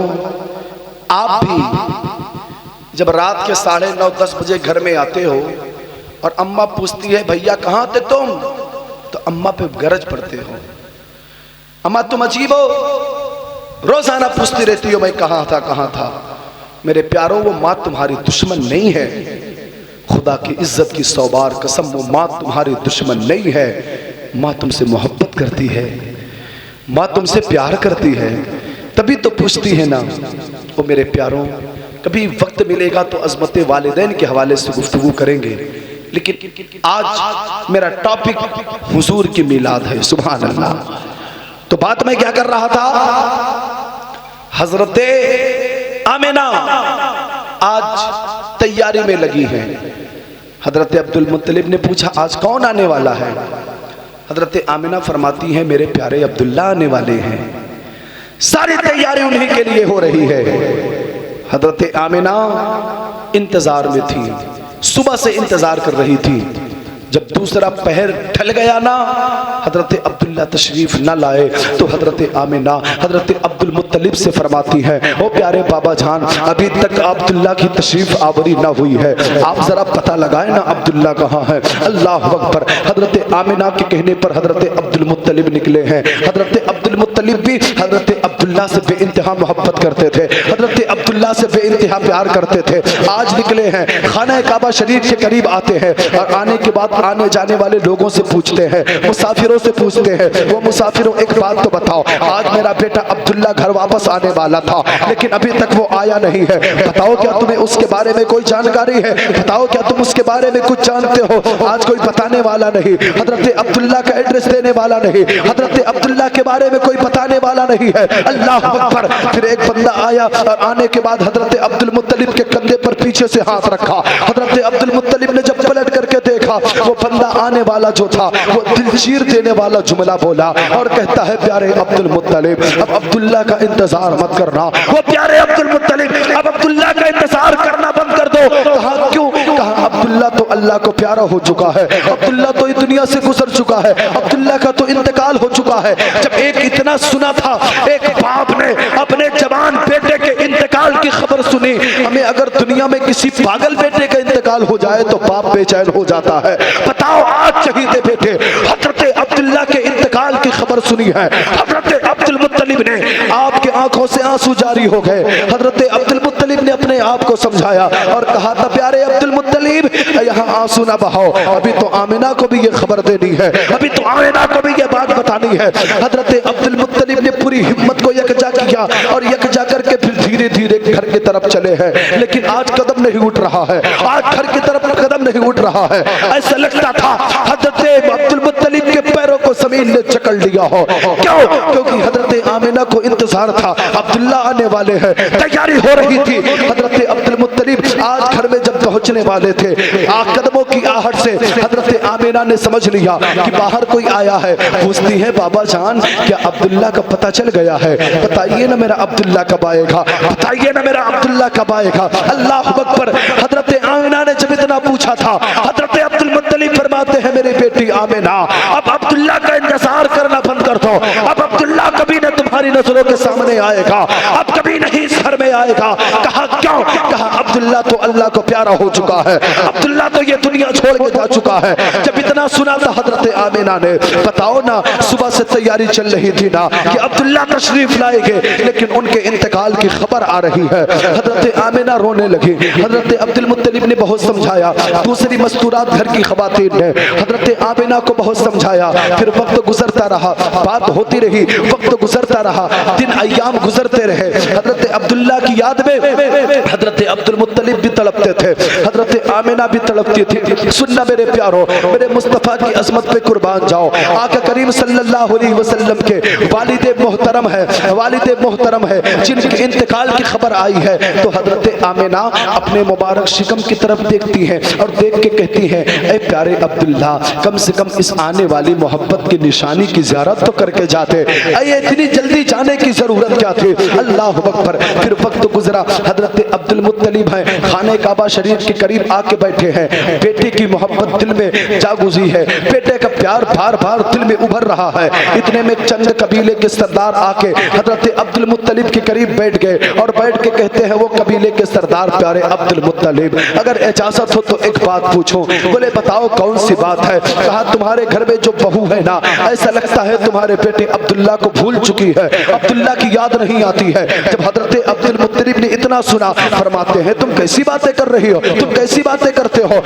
आप भी जब रात के 9:30-10 बजे घर में आते हो और अम्मा पूछती है, भैया कहाँ थे तुम? तो अम्मा पे गरज पड़ते हो, अम्मा तुम अजीब हो, रोजाना पूछती रहती हो मैं कहाँ था। मेरे प्यारों, वो माँ तुम्हारी दुश्मन नहीं है, खुदा की इज्जत की 100 बार कसम, वो माँ तुम्हारी दुश्मन नहीं है। माँ तुमसे मोहब्बत करती है, माँ तुमसे प्यार करती है, तभी तो पूछती है ना। वो मेरे प्यारों, कभी वक्त मिलेगा तो अज़मत वालिदैन के हवाले से गुफ्तगू करेंगे, लेकिन आज मेरा टॉपिक हुजूर की मिलाद है। सुभान अल्लाह। तो बात मैं क्या कर रहा था, हजरते आमिना आज तैयारी में लगी है। हजरत अब्दुल मुत्तलिब ने पूछा, आज कौन आने वाला है? हजरत आमिना फरमाती हैं, मेरे प्यारे अब्दुल्ला आने वाले हैं। सारी तैयारी उन्हीं के लिए हो रही है। हजरत आमिना इंतजार में थी, सुबह से इंतजार कर रही थी। जब दूसरा पहर ढल गया ना, हजरत अब्दुल्ला तशरीफ न लाए तो हजरत आमिना हजरत अब्दुल मुत्तलिब से फरमाती है, ओ प्यारे बाबा जान, अभी तक अब्दुल्ला की तशरीफ आवरी ना हुई है, आप जरा पता लगाए ना अब्दुल्ला कहाँ है। अल्लाह अकबर। हजरत आमिना के कहने पर हजरत अब्दुल मुत्तलिब निकले हैं। हजरत अब्दुल मुत्तलिब भी हजरत अब्दुल्ला से बेइंतहा मोहब्बत करते थे, हजरत अब्दुल्ला से बेइंतहा प्यार करते थे। आज निकले हैं, खाना काबा शरीफ के करीब आते हैं और आने के बाद आने जाने वाले लोगों से पूछते हैं, मुसाफिरों से पूछते हैं, वो मुसाफिरों एक बात तो बताओ, आज मेरा बेटा अब्दुल्ला घर वापस आने वाला था लेकिन अभी तक वो आया नहीं है, बताओ क्या तुम्हें उसके बारे में कोई जानकारी है, बताओ क्या तुम उसके बारे में कुछ जानते हो। आज कोई बताने वाला नहीं, हजरत अब्दुल्ला का एड्रेस देने वाला नहीं, हजरत अब्दुल्ला के बारे में कोई बताने वाला नहीं है। अल्लाह अकबर। फिर एक बंदा आया और आने के बाद हजरत अब्दुल मुत्तलिब के कंधे पर पीछे से हाथ रखा। हजरत अब्दुल मुत्तलिब ने जब पलट करके देखा, वो बंदा आने वाला जो था वो दिल चीर देने वाला जुमला बोला और कहता है, प्यारे अब्दुल मुत्तलिब अब अब्दुल्ला का इंतजार मत करना। वो प्यारे अब्दुल मुत्तलिब अब अब्दुल्ला का इंतजार करना बंद कर दो। कहा क्यों? कहा अब्दुल्ला तो अल्लाह को प्यारा हो चुका है, अब्दुल्ला तो इस दुनिया से गुजर चुका है, अब्दुल्ला का तो इंतकाल हो चुका है। जब एक इतना सुना था, एक बाप ने अपने जवान बेटे के इंतकाल की खबर सुनी। हमें अगर दुनिया में किसी पागल बेटे का इंतकाल हो जाए तो बाप बेचैन हो जाता है। बताओ आज शहीद बेटे हजरत अब्दुल्ला के इंतकाल की खबर सुनी है, हजरत अब्दुल मुत्तलिब ने आपके आंखों से आंसू जारी हो गए। हजरत अब्दुल मुत्तलिब ने अपने आप को समझाया और कहा था, प्यारे अब्दुल मुत्तलिब यहाँ आंसू ना बहाओ, अभी तो आमिना को भी ये खबर देनी है, अभी तो आमिना को भी ये बात बतानी है। हजरत अब्दुल मुत्तलिब ने पूरी हिम्मत को यकजा किया और यकजा करके फिर धीरे धीरे घर की तरफ चले हैं, लेकिन आज कदम नहीं उठ रहा है, आज घर की तरफ कदम नहीं उठ रहा है। ऐसा लगता था हजरत अब्दुल मुत्तलिब के पैरों को जमीन ने जकड़ लिया हो। क्यों? क्योंकि हजरत आमिना को इंतजार था, अब्दुल्ला आने वाले हैं, तैयारी हो रही थी। हजरत अब्दुल मुत्तलिब आज घर में जब पहुंचने वाले थे, कदमों की आहट से हजरत आमिना ने समझ लिया कि बाहर कोई आया है। पूछती है, बाबा जान क्या अब्दुल्ला का पता चल गया है? बताइए ना मेरा अब्दुल्ला कब आएगा, बताइए ना मेरा अब्दुल्ला कब आएगा। अल्लाह अकबर। हजरत आमिना ने जब इतना पूछा था, हजरत अब्दुल मुत्तलिब फरमाते हैं, मेरी बेटी आमिना अब अब्दुल्ला का इंतजार करना बंद कर दो, अब अब्दुल्ला कभी न तुम्हारी नजरों के सामने आएगा, अब कभी नहीं इस घर में आएगा। कहा क्यों? कहा अब्दुल्ला तो अल्लाह को प्यारा हो चुका है, अब्दुल्ला तो ये दुनिया छोड़ के जा चुका है। जब इतना सुना था हजरत आमिना ने, बताओ ना सुबह से तैयारी चल रही थी ना कि अब्दुल्ला तशरीफ लाएंगे, लेकिन उनके इंतकाल की खबर आ रही है। हजरत आमिना रोने लगी। हजरत अब्दुल मुत्तलिब ने बहुत समझाया, दूसरी मस्तूरात घर की खवातीन ने हजरत आमिना को बहुत समझाया। फिर वक्त गुजरता रहा, बात होती रही, वक्त गुजरता रहा, दिन अय्याम गुजरते रहे। हजरत अब्दुल्ला की याद में हजरत अब्दुल मुत्तलिब भी तड़पते थे, हजरत आमिना भी तड़पती थी। सुनना मेरे प्यारो, मेरे मुस्तफा की अजमत पे कुर्बान जाओ। आका करीम सल्लल्लाहु अलैहि वसल्लम के वालिद मोहतरम है जिनके इंतकाल की खबर आई है, तो हजरत आमिना अपने मुबारक शिकम की तरफ देखती है और देख के कहती है, ऐ प्यारे अब्दुल्ला कम से कम इस आने वाली मोहब्बत की निशानी की ज़ियारत तो करके जाते, ऐ इतनी जल्दी जाने की जरूरत क्या थी। अल्लाह अकबर। फिर वक्त गुजरा, हजरत अब्दुल मुत्तलिब है खाने काबा शरीफ के करीब आके बैठे हैं, बेटे की मोहब्बत दिल में जागुजी है, बेटे का प्यार बार बार दिल में उभर रहा है। इतने में चंद कबीले के सरदार आके हजरत अब्दुल मुत्तलिब के करीब बैठ गए और बैठ के कहते हैं, वो कबीले के सरदार, प्यारे अब्दुल मुत्तलिब अगर इजाजत हो तो एक बात पूछूं। बोले बताओ कौन सी बात है। कहा तुम्हारे घर में जो बहू है ना, ऐसा लगता है तुम्हारे बेटे अब्दुल्ला को भूल चुकी है, अब्दुल्ला की याद नहीं आती है। जब हजरत अब्दुल मुत्तलिब ने इतना सुना, फरमाते हैं, तुम कैसी बातें कर रही हो, तुम कैसी बातें करते हो,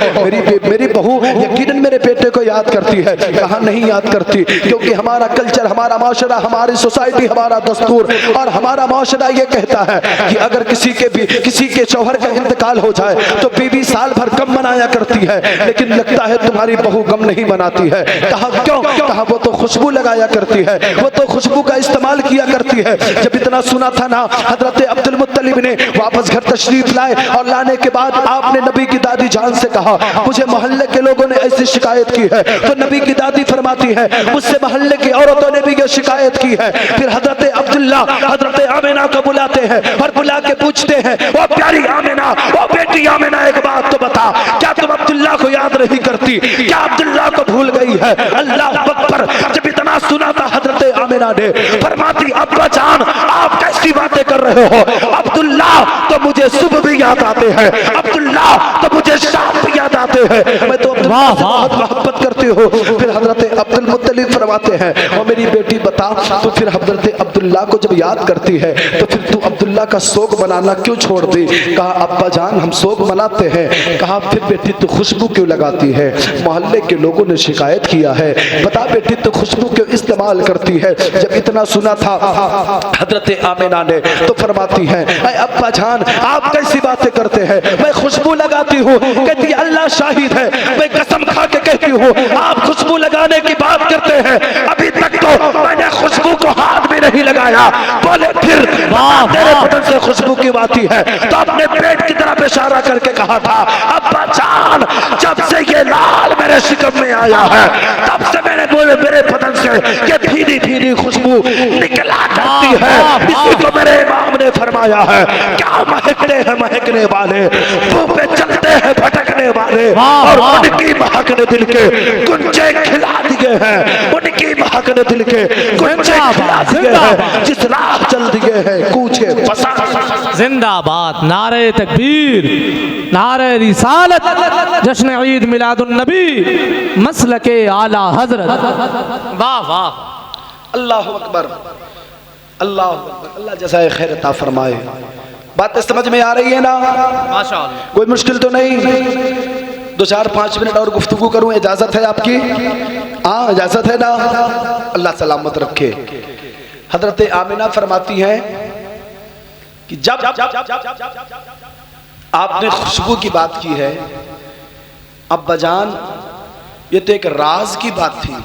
मेरी बहू यकीनन मेरे बेटे को याद करती है। कहा नहीं याद करती, क्योंकि हमारा कल्चर, हमारा माशरा, हमारी सोसाइटी, हमारा दस्तूर और हमारा माशरा ये कहता है कि अगर किसी के शौहर का इंतकाल हो जाए तो बीवी साल भर गम मनाया करती है, लेकिन लगता है तुम्हारी बहू गम नहीं मनाती है। कहा क्यों? कहा वो तो खुशबू लगाया करती है, वो तो खुशबू का इस्तेमाल किया करती है। जब इतना सुना था ना, हजरत अब्दुल मुत्तलिब ने वापस घर तशरीफ लाए और लाने के बाद आपने नबी की दादी जान से कहा, मुझे मोहल्ले के लोगों ने ऐसी से शिकायत की है। तो नबी की दादी फरमाती है मुझसे मोहल्ले की औरतों ने भी ये शिकायत की है। फिर हजरत अब्दुल्ला हजरत आमिना को बुलाते हैं और बुला के पूछते हैं, ओ प्यारी आमिना, ओ बेटी आमिना, एक बात तो बता, क्या तुम अब्दुल्ला को याद नहीं करती? क्या अब्दुल्ला को भूल गई है? अल्लाह अकबर। जब इतना सुना था हजरत आमिना ने फरमाती, अब्बा जान आप कैसी बातें कर रहे हो? अब्दुल्ला तो मुझे सुबह भी याद आते हैं, अब्दुल्ला तो मुझे शाम भी याद आते हैं, मैं तो अब्दुल्ला से बहुत मोहब्बत करती हूँ। फिर हजरत अब्दुल मुत्तलिब फरमाते हैं, और मेरी बेटी बता, तो फिर हजरत अब्दुल्ला को जब याद करती है तो फिर तू अब्दुल्ला का शोक मनाना क्यों छोड़ दी? कहा अब्बा जान हम शोक मनाते हैं। कहा फिर बेटी तू खुशबू क्यों लगाती है? मोहल्ले के लोगों ने शिकायत किया है, बता बेटी तू खुशबू क्यों इस्तेमाल करती है? जब इतना सुना था हजरत आमिना ने तो फरमाती है, अब्बा जान आप कैसी बातें करते हैं? मैं खुशबू लगाती हूँ। कहती अल्लाह शाहिद है, मैं कसम खा के कहती हूँ आप खुशबू लगाने की बात करते हैं, अभी तक तो मैंने खुशबू को हाथ भी नहीं लगाया। बोले फिर तेरे बदन से खुशबू क्यों आती है? तो अपने पेट की तरफ इशारा करके कहा था, अब्बा जान जब से ये लाल मेरे शिकम में आया है तब से मेरे बदन से ये धीरे धीरे खुशबू निकला करती है। इसी को मेरे इमाम ने फरमाया है, क्या महकते हैं महकने वाले, मुंह पे चलते हैं भटकने वाले, और उनकी महक ने दिल के गुंजे खिला दिए हैं, उनकी महक ने दिल के गुंजे खिला दिए हैं, जिस राह चल दिए हैं कूचे बसा। जिंदाबाद, नारे तकबीर, नारे रिसालत, जश्न ईद मिलादुन नबी, मसलके आला हजरत। वाह वाह, अल्लाह अकबर, अल्लाह अकबर। अल्लाह जज़ाए खैर अता फरमाए। बातें समझ में आ रही है ना? माशाअल्लाह, कोई मुश्किल तो नहीं? 2-4-5 मिनट और गुफ्तगू करूं, इजाजत है आपकी? हाँ इजाजत है ना? अल्लाह सलामत रखे। हजरत आमिना फरमाती हैं कि जब आपने खुशबू की बात की है अब्बा जान, ये तो एक राज की बात थी।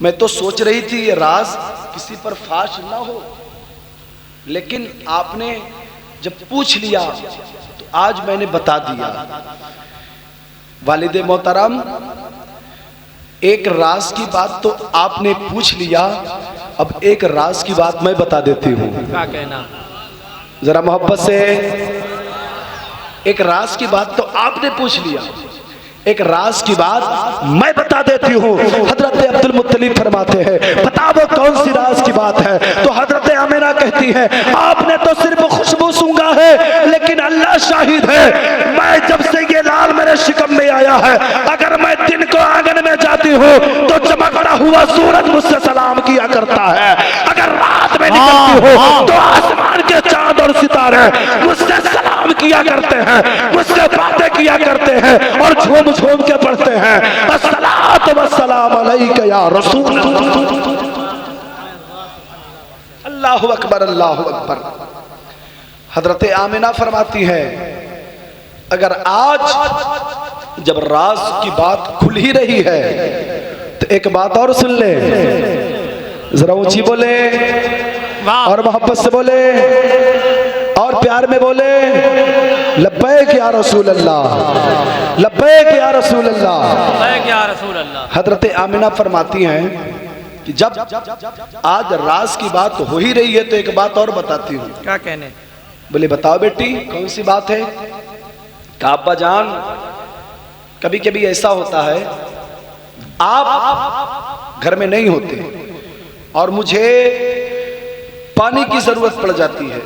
मैं तो सोच रही थी ये राज किसी पर फाश ना हो, लेकिन आपने जब पूछ लिया तो आज मैंने बता दिया। वालिदे मोहतरम, एक राज की बात तो आपने पूछ लिया, अब एक राज की बात मैं बता देती हूँ। क्या कहना? जरा मोहब्बत से। एक राज की बात तो आपने पूछ लिया, एक राज की बात मैं बता देती हूँ। हजरत अब्दुल मुत्तलिब फरमाते हैं, बता वो कौन सी राज की बात है? तो हजरत आमिना कहती है, आपने तो सिर्फ खुशबू सूंघा है, लेकिन अल्लाह शाहिद है, मैं जब से ये लाल मेरे शिकम में आया है, अगर मैं दिन को आंगन में जाती हूँ तो चमकता हुआ सूरज मुझसे सलाम किया करता है, अगर रात में निकलती हूँ तो आसमान के चांद और सितारे मुझसे सलाम किया करते हैं, मुझसे बातें किया करते हैं और झूम झूम के पढ़ते हैं, अस्सलातु वस्सलाम अलैका या रसूल। अल्लाहु अकबर, अल्लाहु अकबर। हजरत आमिना फरमाती है, अगर आज जब राज की बात खुल ही रही है तो एक बात और सुन ले, जरा ऊंची बोले और मोहब्बत से बोले और प्यार में बोले, लब्बैक या रसूल अल्लाह, लब्बैक या रसूल अल्लाह, लब्बैक या रसूल अल्लाह। हजरत आमिना फरमाती हैं कि जब आज राज की बात हो ही रही है तो एक बात और बताती हूँ। क्या कहने? बोले बताओ बेटी कौन सी बात है? कहा अब्बा जान, कभी कभी ऐसा होता है आप घर में नहीं होते और मुझे पानी की जरूरत पड़ जाती है।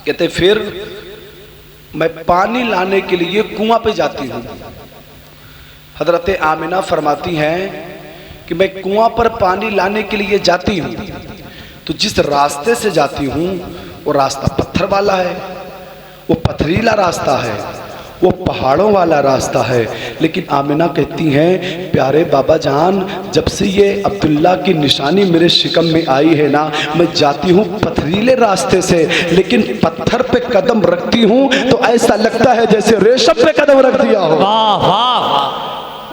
कहते फिर मैं पानी लाने के लिए कुआं पे जाती हूँ। हजरत आमिना फरमाती हैं कि मैं कुआं पर पानी लाने के लिए जाती हूँ तो जिस रास्ते से जाती हूँ वो रास्ता पत्थर वाला है, वो पथरीला रास्ता है, वो पहाड़ों वाला रास्ता है। लेकिन आमिना कहती हैं, प्यारे बाबा जान, जब से ये अब्दुल्ला की निशानी मेरे शिकम में आई है ना, मैं जाती हूँ पथरीले रास्ते से, लेकिन पत्थर पे कदम रखती हूँ तो ऐसा लगता है जैसे रेशम पे कदम रख दिया हो। वाह वाह वाह,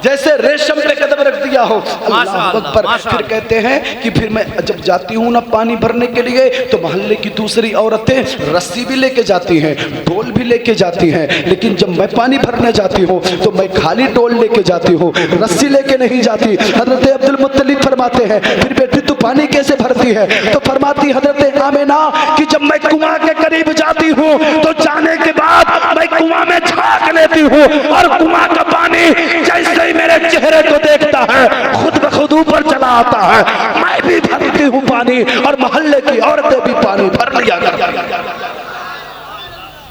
जैसे रेशम पे कदम रख दिया हो। अल्लाह अकबर। फिर कहते हैं कि फिर मैं जब जाती हूँ ना पानी भरने के लिए तो मोहल्ले की दूसरी औरतें रस्सी भी लेके जाती हैं, डोल भी लेके जाती हैं, लेकिन जब मैं पानी भरने जाती हूँ तो मैं खाली डोल लेके जाती हूँ, रस्सी लेके नहीं जाती। हजरत अब्दुल मुत्तलिब फरमाते हैं फिर बेटी तू पानी कैसे भरती है? तो फरमाती हजरत आमिना कि जब मैं कुआं के करीब जाती हूँ तो जाने के बाद मैं कुआं में झांक लेती हूँ और कुआं का पानी जैसे ही मेरे चेहरे को देखता है खुद ब खुद ऊपर चला आता है। मैं भी भरती हूँ पानी और मोहल्ले की औरतें भी पानी भर लिया करती हैं।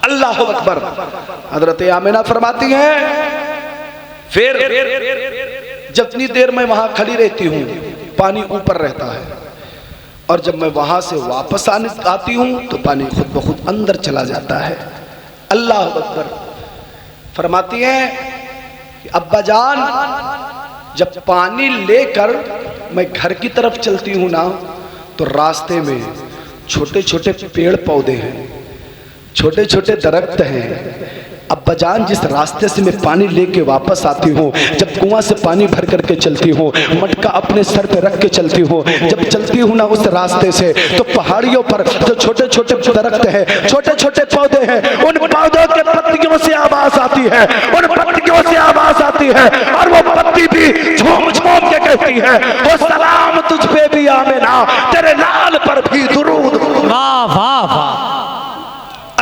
अल्लाह अकबर। हजरत आमिना फरमाती हैं फिर जितनी देर मैं वहां खड़ी रहती हूँ पानी ऊपर रहता है और जब मैं वहां से वापस आती हूँ तो पानी खुद ब खुद अंदर चला जाता है। अल्लाह अकबर। फरमाती हैं कि अब्बा जान जब पानी लेकर मैं घर की तरफ चलती हूँ ना तो रास्ते में छोटे छोटे पेड़ पौधे हैं, छोटे छोटे दरख्त हैं। अब्बा जान जिस रास्ते से मैं पानी लेके वापस आती हूँ, जब कुआं से पानी भर करके चलती हूँ, मटका अपने सर पे रख के चलती हूँ, जब चलती हूँ ना उस रास्ते से तो पहाड़ियों पर जो छोटे छोटे दरख्त हैं, छोटे छोटे पौधे हैं, उन पौधों के पत्तियों से आवाज आती है, उन पत्तियों से आवाज आती है और वो पत्ती भी झूम झूम के कहती है वो सलाम तुझ पे भी आमिना, तेरे लाल पर भी दुरूद। वाह वाह वाह,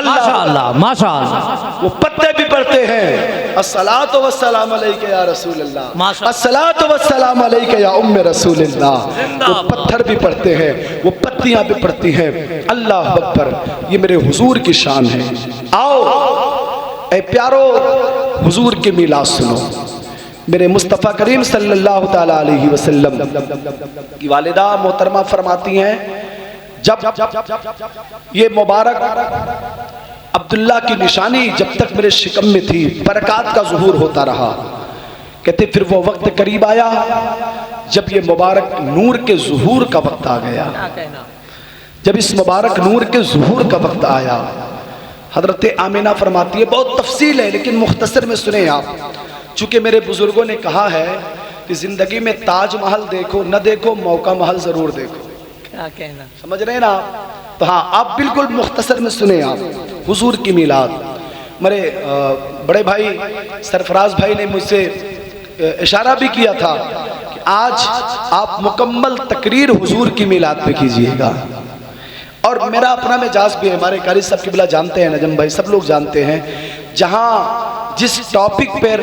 माशाअल्लाह माशाअल्लाह। वो पत्ते भी पढ़ते हैं अस्सलातु वस्सलाम अलैका या रसूल अल्लाह, अस्सलातु वस्सलाम अलैका या उम्मे रसूलिल्लाह। वो पत्थर भी पढ़ते हैं, वो पत्तियां भी पढ़ती हैं। अल्लाह अकबर। ये मेरे हुजूर की शान है। आओ ऐ प्यारो हुजूर की मिलाद सुनो। मेरे मुस्तफ़ा करीम सल्लल्लाहु ताला अलैहि वसल्लम की वालिदा मोहतरमा फरमाती हैं जब ये मुबारक अब्दुल्ला की निशानी जब तक मेरे शिकम में थी बरक़ात का ज़ुहूर होता रहा। कहते फिर वो वक्त करीब आया जब ये मुबारक नूर के ज़ुहूर का वक्त आ गया। जब इस मुबारक नूर के ज़ुहूर का वक्त आया, हज़रत आमिना फरमाती है, बहुत तफसील है लेकिन मुख्तसर में सुने आप, चूँकि मेरे बुज़ुर्गों ने कहा है कि ज़िंदगी में ताजमहल देखो न देखो मौका महल ज़रूर देखो। क्या कहना, समझ रहे हैं ना आप? तो हाँ आप बिल्कुल मुख्तसर में सुने आप हुजूर की मिलाद। मेरे बड़े भाई सरफराज भाई ने मुझसे इशारा भी किया था कि आज आप मुकम्मल तकरीर हुजूर की मिलाद पे कीजिएगा। और मेरा अपना मिजाज भी है, हमारे कारी साहब की बिला जानते हैं, नजम भाई सब लोग जानते हैं, जहाँ जिस टॉपिक पर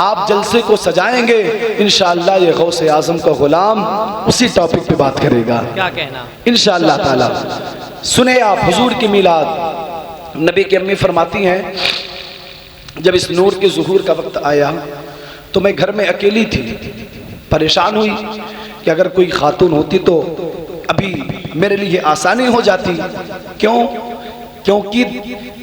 आप जलसे को सजाएंगे इंशाअल्लाह ये गौसे आजम का गुलाम उसी टॉपिक पे बात करेगा। क्या कहना इंशाअल्लाह ताला। सुने आप हुजूर की मिलाद। नबी की अम्मी फरमाती हैं जब इस नूर के ज़ुहूर का वक्त आया तो मैं घर में अकेली थी, परेशान हुई कि अगर कोई खातून होती तो अभी मेरे लिए आसानी हो जाती। क्यों? क्योंकि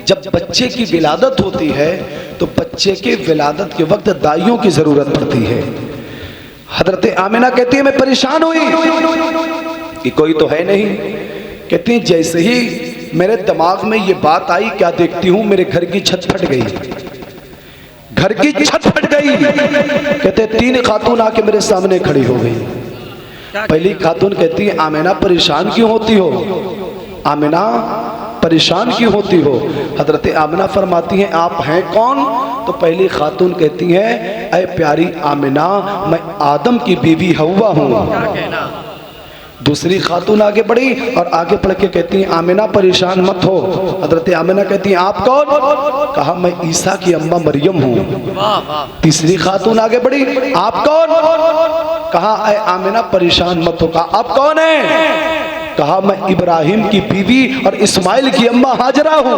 जब बच्चे की विलादत होती है तो बच्चे के विलादत के वक्त दाइयों की ज़रूरत पड़ती है। हज़रत आमिना कहती है मैं परेशान हुई कि कोई तो है नहीं। कहती हैं जैसे ही मेरे दिमाग में ये बात आई क्या देखती हूँ मेरे घर की छत फट गई, घर की छत फट गई। कहते 3 खातून आके मेरे सामने खड़ी हो गई। पहली खातून कहती है आमिना परेशान क्यों होती हो, आमिना परेशान क्यों होती हो? हजरत आमिना फरमाती हैं आप हैं कौन? तो पहली खातून कहती है ऐ प्यारी आमिना मैं आदम की बीवी हव्वा हूँ। दूसरी खातून आगे बढ़ी और आगे बढ़ के कहती हैं आमिना परेशान मत हो। हजरत आमिना कहती हैं आप कौन? कहा मैं ईसा की अम्मा मरियम हूँ। तीसरी खातून आगे बढ़ी आप कौन? कहा ऐ आमिना परेशान मत हो। कहा आप कौन है? कहा मैं इब्राहिम की बीवी और इस्माइल की अम्मा हाजरा हूँ।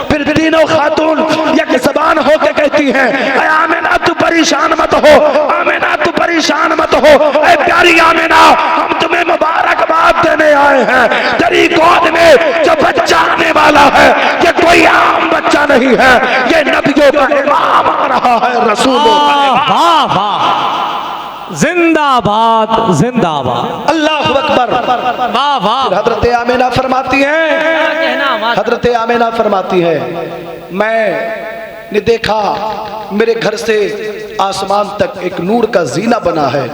फिर तीनों खातून एक ज़बान होकर कहती हैं ऐ आमिना तू परेशान मत हो, आमिना तू परेशान मत हो, ऐ प्यारी आमिना हम तुम्हें मुबारकबाद देने आए हैं। तेरी गोद में जो बच्चा आने वाला है ये कोई आम बच्चा नहीं है, ये नबियों का इमाम आ रहा है, रसूलों का इमाम। वाह वाह, जिंदाबाद जिंदाबाद, अल्लाह अकबर। वाह वाह। हजरत आमिना फरमाती हैं, हजरत आमिना फरमाती है मैंने देखा मेरे घर से आसमान तक एक नूर का जीना बना है,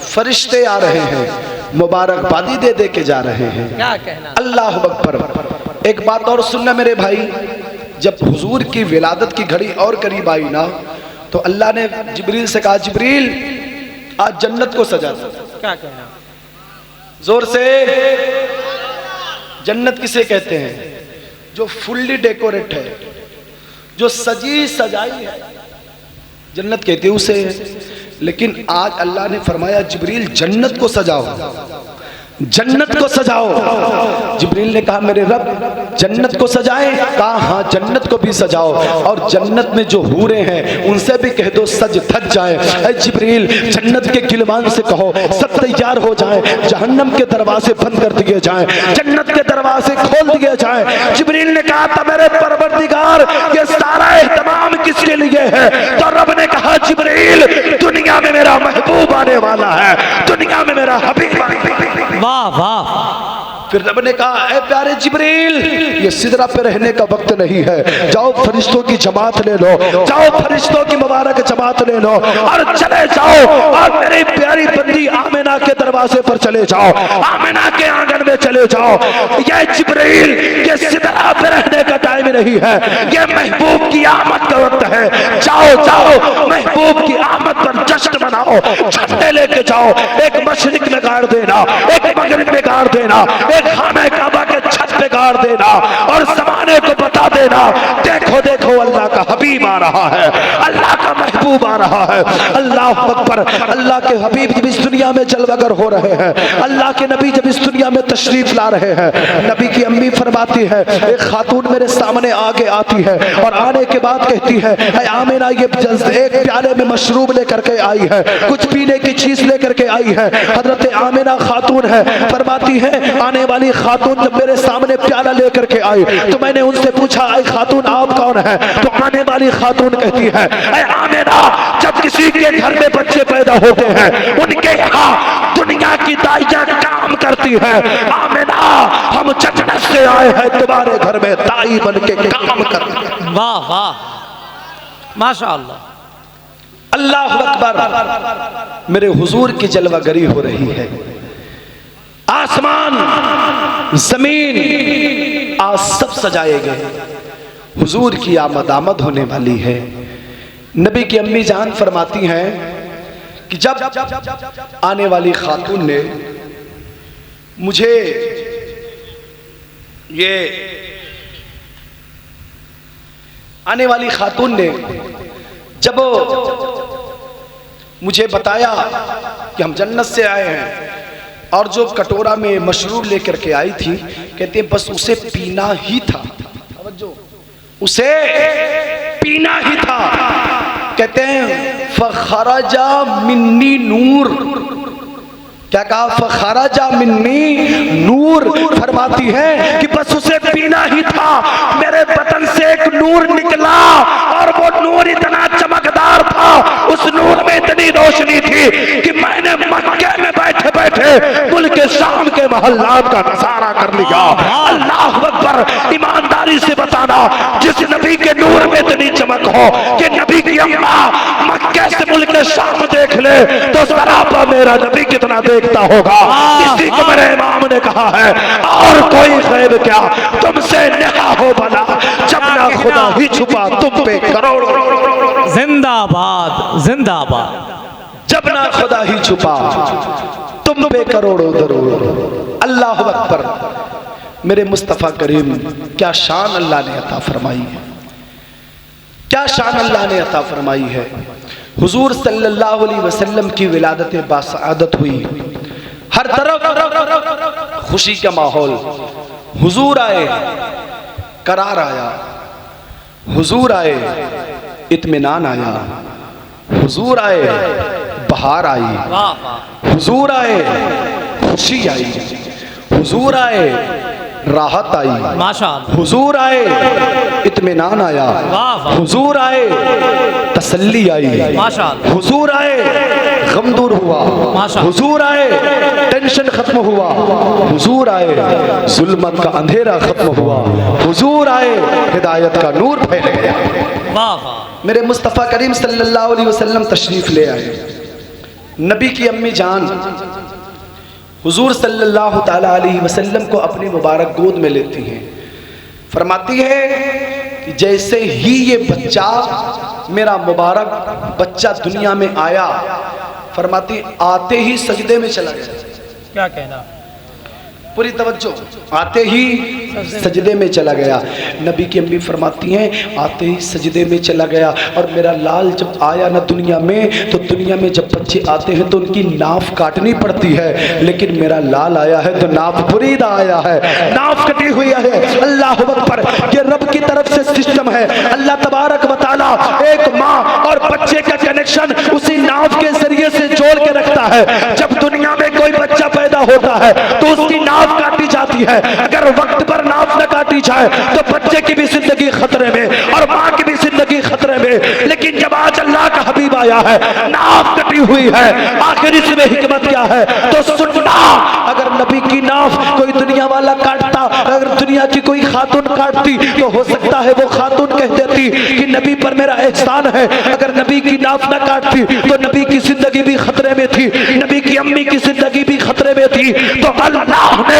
फरिश्ते आ रहे हैं, मुबारकबादी दे दे के जा रहे हैं। क्या कहना। अल्लाह अकबर। एक बात और सुनना मेरे भाई, जब हुजूर की विलादत की घड़ी और करीब आई ना, तो अल्लाह ने जिब्रील से कहा, जिब्रील आज जन्नत को सजा दो। क्या कहना। जोर से। जन्नत किसे कहते हैं? जो फुल्ली डेकोरेट है, जो सजी सजाई है, जन्नत कहते हैं उसे। लेकिन आज अल्लाह ने फरमाया, जिब्रील जन्नत को सजाओ, जन्नत को सजाओ। जिब्रील ने कहा, मेरे रब जन्नत को सजाए? कहा हाँ, जन्नत को भी सजाओ, और जन्नत में जो हूरें हैं उनसे भी कह दो सज धज जाए। ऐ जिब्रील, जन्नत के गिलमान से कहो सब तैयार हो जाए, जहन्नम के दरवाजे बंद कर दिए जाएं, जन्नत के दरवाजे खोल दिए जाएं। जिब्रील ने कहा था, मेरे परवरदिगार ये सारा एहतमाम किसके लिए है? तो रब ने कहा, जिब्रील दुनिया में मेरा महबूब आने वाला है, दुनिया में मेरा हबीब आने वाला है। वाह वाह। फिर रब ने कहा, ऐ प्यारे जिब्रील, ये सिदरा पे रहने का वक्त नहीं है, जाओ फरिश्तों की जमात ले लो, जाओ फरिश्तों की मुबारक जमात ले लो और चले जाओ, और मेरी प्यारी बंदी आमिना के दरवाजे पर चले जाओ, आमिना के आंगन में चले जाओ। ये जिब्रील, ये सिदरा पे रहने का टाइम नहीं है, ये महबूब की आमद का वक्त है। जाओ जाओ, महबूब की आमद पर जश्न मनाओ, झंडे लेके जाओ, एक मशरिक में गाड़ देना, एक मगरिब में गाड़ देना, एक खाने काबा के छत पे गाड़ देना, और जमाने को बता देना, देखो देखो अल्लाह का हबीब आ रहा है, अल्लाह का महबूब आ रहा है। अल्लाह अकबर। अल्लाह के हबीब जब इस दुनिया में जलवागर हो रहे हैं, अल्लाह के नबी जब इस दुनिया में तशरीफ ला रहे हैं, नबी की अम्मी फरमाती है, एक खातून मेरे सामने आगे आती है और आने के बाद कहती है, ऐ आमिना, ये एक प्याले में मशरूब लेकर के आई है, कुछ पीने की चीज लेकर के आई है। हजरत आमिना खातून है, फरमाती है, आने वाली खातून जब मेरे सामने प्याला लेकर के आई तो मैंने उनसे पूछा, ऐ खातून आप कौन है? तो आने वाली खातून कहती है, ऐ आमिना, जब किसी के घर में बच्चे पैदा होते हैं, उनके यहाँ दुनिया की दाइयां काम करती है। आमिना, हम जन्नत से आए हैं, तुम्हारे घर में दाई बन के काम करते हैं। वाह वाह, माशाअल्लाह। अल्लाह अकबर। मेरे हुजूर की जलवागरी हो रही है, आसमान जमीन आज सब सजाए गए, हुजूर की आमद होने वाली है। नबी की अम्मी जान फरमाती हैं कि जब आने वाली खातून ने मुझे ये आने वाली खातून ने जब मुझे बताया कि हम जन्नत से आए हैं, और जो कटोरा में मशरूब लेकर के आई थी, कहते हैं बस उसे पीना ही था, उसे पीना ही था। कहते हैं फखरजा मिन्नी नूर, क्या कहा? फखरजा मिन्नी नूर। फरमाती है कि बस उसे पीना ही था, मेरे बदन से एक नूर निकला, और वो नूर इतना चमकदार था, उस नूर में इतनी रोशनी थी कि मैंने मक्के में बैठे बैठे मुल्क शाम के महल्लात का नजारा कर लिया। अल्लाह अकबर। ईमानदारी से बताना, जिस नबी के नूर में इतनी चमक हो कि नबी की अम्मा मक्के से मुल्क शाम देख ले, तो सरापा मेरा नबी कितना देखता होगा। इसी को मेरे इमाम ने कहा है, और कोई खैर क्या तुमसे नहा हो भला, जब ना खुदा ही छुपा तुम पे करोड़। जिंदाबाद जिंदाबाद। जब ना खुदा ही छुपा तुम पे करोड़ों दरूद। अल्लाह अकबर। मेरे मुस्तफ़ा करीम, क्या शान अल्लाह ने अता फरमाई है, क्या शान अल्लाह ने अता फरमाई है। हुजूर सल्लल्लाहु अलैहि वसल्लम की विलादत बासआदत हुई, हर तरफ खुशी का माहौल। हुजूर आए, करार आया, हुजूर आए, इत्मीनान आया, हुजूर आए, बहार आई, हुजूर आए, खुशी आई, हुजूर आए, राहत आई, माशाअल्लाह, हुजूर आए इत्मीनान आया, वाह वाह, हुजूर आए तसल्ली आई, माशाअल्लाह, हुजूर आए गम दूर हुआ, माशाअल्लाह, हुजूर आए टेंशन खत्म हुआ, हुजूर आए जुल्मत का अंधेरा खत्म हुआ, हुजूर आए हिदायत का नूर फैल गया। वाह वाह, मेरे मुस्तफ़ा करीम सल्लल्लाहु अलैहि वसल्लम तशरीफ ले आए। नबी की अम्मी जान हुजूर सल्लल्लाहु ताला अलैहि वसल्लम को अपनी मुबारक गोद में लेती हैं। फरमाती है कि जैसे ही ये बच्चा, मेरा मुबारक बच्चा दुनिया में आया, फरमाती आते ही सजदे में चला गया। क्या कहना, पूरी तवज्जो, आते ही सजदे में चला गया। नबी की अम्मी फरमाती हैं आते ही सजदे में चला गया। और मेरा लाल जब आया ना दुनिया में, तो दुनिया में जब बच्चे आते हैं तो उनकी नाफ काटनी पड़ती है, लेकिन मेरा लाल आया है तो नाफ बुरीदा आया है, नाफ कटी हुई है। अल्लाह अकबर, ये रब की तरफ से सिस्टम है। अल्लाह तबारक व तआला एक माँ और बच्चे का कनेक्शन उसी नाफ के जरिए से जोड़ के रखता है। जब दुनिया में कोई बच्चा पैदा होता है तो उसकी नाफ काटी जाती है। अगर वक्त पर नाफ न काटी जाए तो बच्चे की भी जिंदगी खतरे में और माँ की भी जिंदगी खतरे में। लेकिन जब आज अल्लाह का हबीब आया है, नाफ कटी हुई है, आखिर इसमें हिकमत क्या है? तो सुनना, अगर नबी की नाफ कोई दुनिया वाला काटता, अगर दुनिया की कोई खातून काटती, तो हो सकता है वो खातून कह देती कि नबी पर मेरा एहसान है। अगर नबी की नाफ न काटती तो नबी की जिंदगी भी खतरे में थी, नबी की अम्मी की जिंदगी भी खतरे में थी। तो अल्लाह ने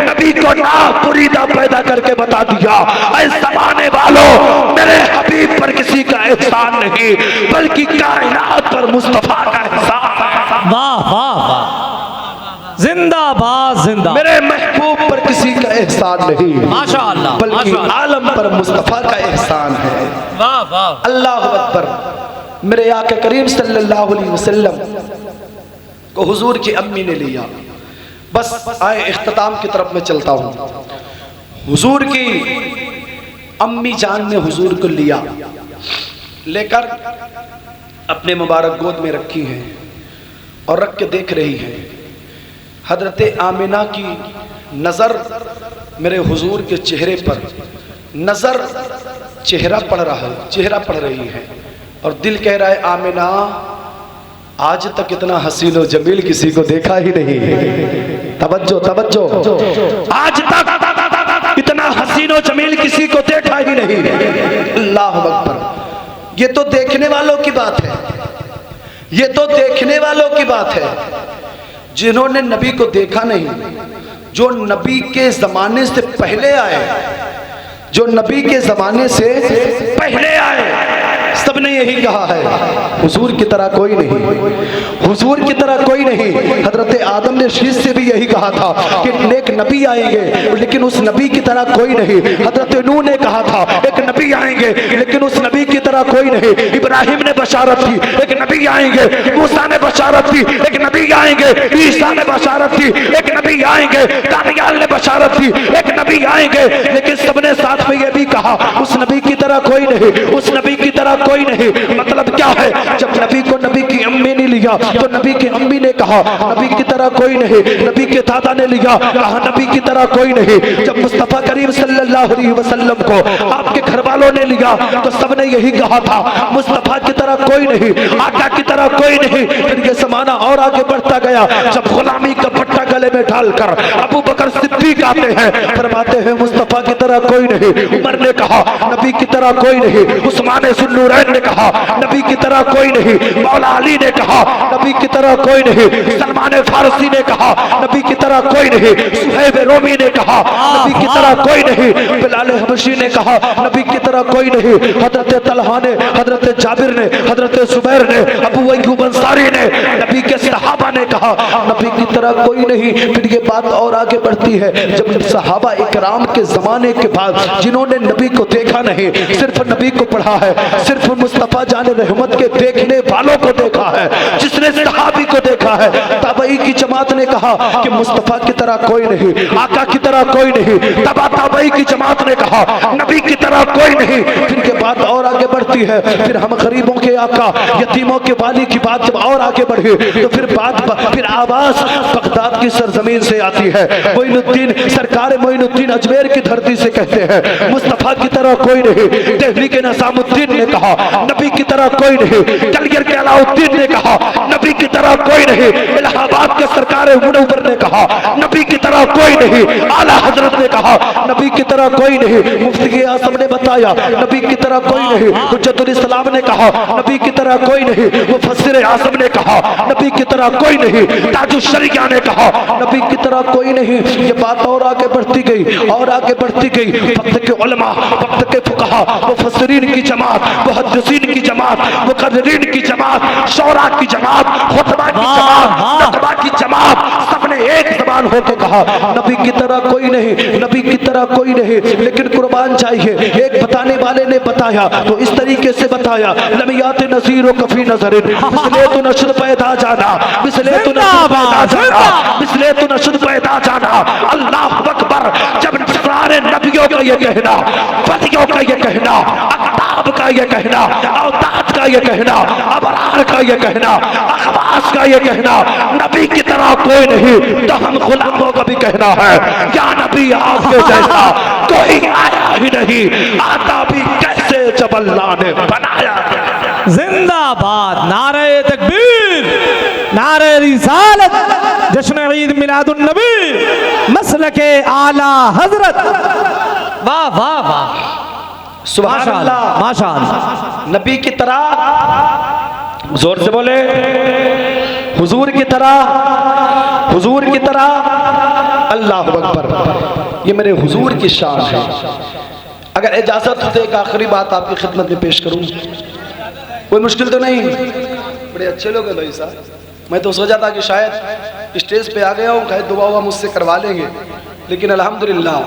नबी को नाफ बुरीदा पैदा करके बता दिया, ऐ ज़माने वालों, मेरे हबीब पर किसी का एहसान नहीं, बल्कि कायनात पर मुस्तफा का एहसान। वाह वाह वाह, जिंदाबाद जिंदा, मेरे महबूब पर किसी का एहसान नहीं, माशाअल्लाह, बल्कि आलम पर मुस्तफा का एहसान है। वाह वाह, अल्लाह अकबर। मेरे आका करीम सल्लल्लाहु अलैहि वसल्लम को हुजूर की अम्मी ने लिया। बस आए इख्तिताम की तरफ मैं चलता हूँ। हुजूर की अम्मी जान ने हुजूर को लिया, लेकर अपने मुबारक गोद में रखी हैं और रख के देख रही हैं। हजरत आमिना की नज़र मेरे हुजूर के चेहरे पर, नज़र चेहरा पड़ रहा है, चेहरा पड़ रही है, और दिल कह रहा है आमिना, आज तक इतना हसीन व जमील किसी को देखा ही नहीं। तवज्जो तवज्जो, आज तक इतना हसीन व जमील किसी को देखा ही नहीं। अल्लाह अकबर। ये तो देखने वालों की बात है, ये तो देखने वालों की बात है। जिन्होंने नबी को देखा नहीं, जो नबी के जमाने से पहले आए, जो नबी के जमाने से पहले आए, सबने यही कहा है हुजूर की तरह कोई नहीं, हुजूर की तरह कोई नहीं। हजरत आदम ने शीश से भी यही कहा था कि नेक नबी आएंगे, लेकिन उस नबी की तरह कोई नहीं। हजरत नूह ने कहा था एक नबी आएंगे, लेकिन उस नबी की तरह कोई नहीं। इब्राहिम ने बशारत की एक नबी आएंगे, मूसा ने बशारत की एक नबी आएंगे, ईसा ने बशारत की एक नबी आएंगे, दानियाल ने बशारत की एक नबी आएंगे। लेकिन सबने साथ में यह भी कहा उस नबी की तरह कोई नहीं, उस नबी की तरह कोई नहीं। मतलब क्या है? जब नबी को नबी की अम्मी ने लिया तो नबी की अम्मी ने कहा नबी की तरह कोई नहीं, नबी के दादा ने लिया, कहा नबी की तरह कोई नहीं। जब मुस्तफा करीम सल्लल्लाहु अलैहि वसल्लम को आपके घर वालों ने लिया तो सबने यही कहा था मुस्तफा की तरह कोई नहीं, आका की तरह कोई नहीं। फिर ये जमाना और आगे बढ़ता गया, जब गुलामी का पट्टा गले में डालकर अबू बकर सिद्दीक आते हैं, फरमाते हैं मुस्तफा की तरह कोई नहीं। उमर ने कहा नबी की तरह कोई नहीं, उस्मान सुन्नुरैन ने कहा नबी की तरह कोई नहीं, मौला अली ने कहा नबी की तरह कोई नहीं, सलमान फारसी ने कहा नबी की तरह कोई नहीं, सुहैब रोमी ने कहा नबी की तरह कोई नहीं, बिलाल हबशी ने कहा नबी की तरह कोई नहीं, हजरत तलहा ने, हजरत जाबिर ने, हजरत जुबैर ने, अबू अय्यूब अंसारी ने, नबी के सहाबा ने कहा नबी की तरह कोई नहीं। फिर ये बात और आगे बढ़ती है, जब सहाबा इकराम के जमाने के बाद जिन्होंने नबी को देखा नहीं, सिर्फ नबी को पढ़ा है, सिर्फ मुस्तफा जाने रहमत के देखने वालों को देखा है, जिसने सहाबी को देखा है, ताबई की जमात ने कहा कि मुस्तफा की तरह कोई नहीं, आका की तरह कोई नहीं। तबा ताबई की जमात ने कहा नबी की तरह कोई नहीं। फिर ये बात और आगे बढ़ती है, फिर हम गरीबों के आका, यतीमों के वाली की बात जब और आगे बढ़ी तो फिर बात फिर आवाज बगदाद की सरजमीन से आती है। मोइनुद्दीन सरकार मोइनुद्दीन अजमेर की धरती से कहते हैं मुस्तफा की तरह कोई नहीं। दिल्ली के निजामुद्दीन ने कहा नबी की तरह कोई नहीं। कलगिर के अलाउद्दीन ने कहा नबी की तरह कोई नहीं। इलाहाबाद के सरकार मुनव्वर ने कहा नबी की तरह कोई नहीं। आला हजरत ने कहा नबी की तरह कोई नहीं। मुफ्ती आजम ने बताया नबी की तरह कोई नहीं। हुज्जतुल इस्लाम ने कहा नबी की तरह कोई नहीं। मुफस्सिर आजम ने कहा नबी की तरह कोई नहीं। ताजुश शरिया ने कहा नबी की तरह कोई नहीं। ये बात और आगे बढ़ती गई और आगे बढ़ती गई। वक्त के उलमा, वक्त के फुकहा, मुफस्सिरीन की जमात, मुहद्दिसीन की जमात, मुकर्रिरीन की जमात, शौरा की जमात, खुतबा की जमात, नकबा की जमात, सबने एक ज़बान होकर कहा नबी की तरह कोई नहीं, नबी की तरह कोई नहीं। लेकिन कुर्बान चाहिए, एक बताने वाले ने बताया तो इस तरीके से बताया लमियात नज़ीर व कफी नज़रिन इसलिए तो नशद पैदा जाना, इसलिए तो नशद पैदा जाना, इसलिए तो नशद पैदा जाना। अल्लाह अकबर। जब सारे नबियों का ये कहना, वलियों का ये कहना, अक़ताब का ये कहना, औताद का ये कहना, अबरार का ये कहना, अखबास का ये कहना नबी की तरह कोई नहीं, तो हम गुलामों का भी कहना है या नबी आपके जैसा कोई आया ही नहीं, आता भी कैसे जब अल्लाह ने बनाया। जिंदाबाद, नारे तकबीर, नारे रिसालत, जश्न ईद मिलादुन नबी, मसलके आला हजरत। वाह वाह वाह, सुभान अल्लाह, माशाअल्लाह। नबी की तरह, जोर से बोले हुजूर की तरह, हुजूर की तरह। अल्लाह अकबर। ये मेरे हुजूर की शान है। अगर इजाजत हो तो एक आखिरी बात आपकी खिदमत में पेश करूं। कोई मुश्किल तो नहीं? बड़े अच्छे लोग हैं भाई साहब। मैं तो सोचा था कि शायद स्टेज पे आ गया हूँ, कहीं दुआ हुआ मुझसे करवा लेंगे, लेकिन अल्हम्दुलिल्लाह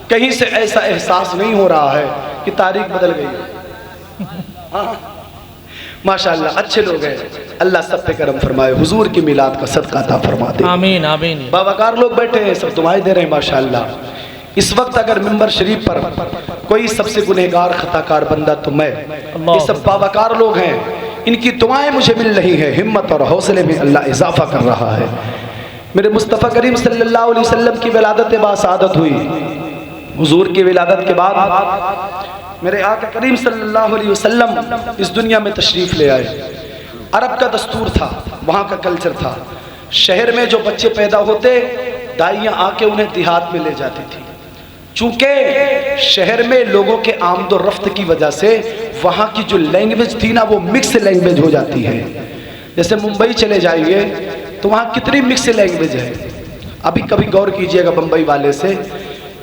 कहीं से ऐसा एहसास नहीं हो रहा है कि तारीख बदल गई है। हाँ माशाअल्लाह, अच्छे लोग हैं। अल्लाह सब पे करम फरमाए, हुजूर की मिलाद का सदका अता फरमा दे। आमीन आमीन। बावकार लोग बैठे हैं, सब दुआएं दे रहे हैं माशाअल्लाह। इस वक्त अगर मिंबर शरीफ पर कोई सबसे गुनहगार खताकार बंदा तो मैं, ये सब बावकार लोग हैं, इनकी दुआएं मुझे मिल रही हैं। हिम्मत और हौसले में अल्लाह इजाफा कर रहा है। मेरे मुस्तफ़ा करीम सल्लल्लाहु अलैहि वसल्लम की विलादत बासादत हुई। हुजूर की विलादत के बाद मेरे आका करीम सल्लल्लाहु अलैहि वसल्लम इस दुनिया में तशरीफ़ ले आए। अरब का दस्तूर था, वहाँ का कल्चर था। शहर में जो बच्चे पैदा होते, दाइयाँ आके उन्हें देहात में ले जाती थी। चूँकि शहर में लोगों के आमदो रफ्त की वजह से वहाँ की जो लैंग्वेज थी ना, वो मिक्स लैंग्वेज हो जाती है। जैसे मुंबई चले जाइए तो वहाँ कितनी मिक्स लैंग्वेज है। अभी कभी गौर कीजिएगा बम्बई वाले से,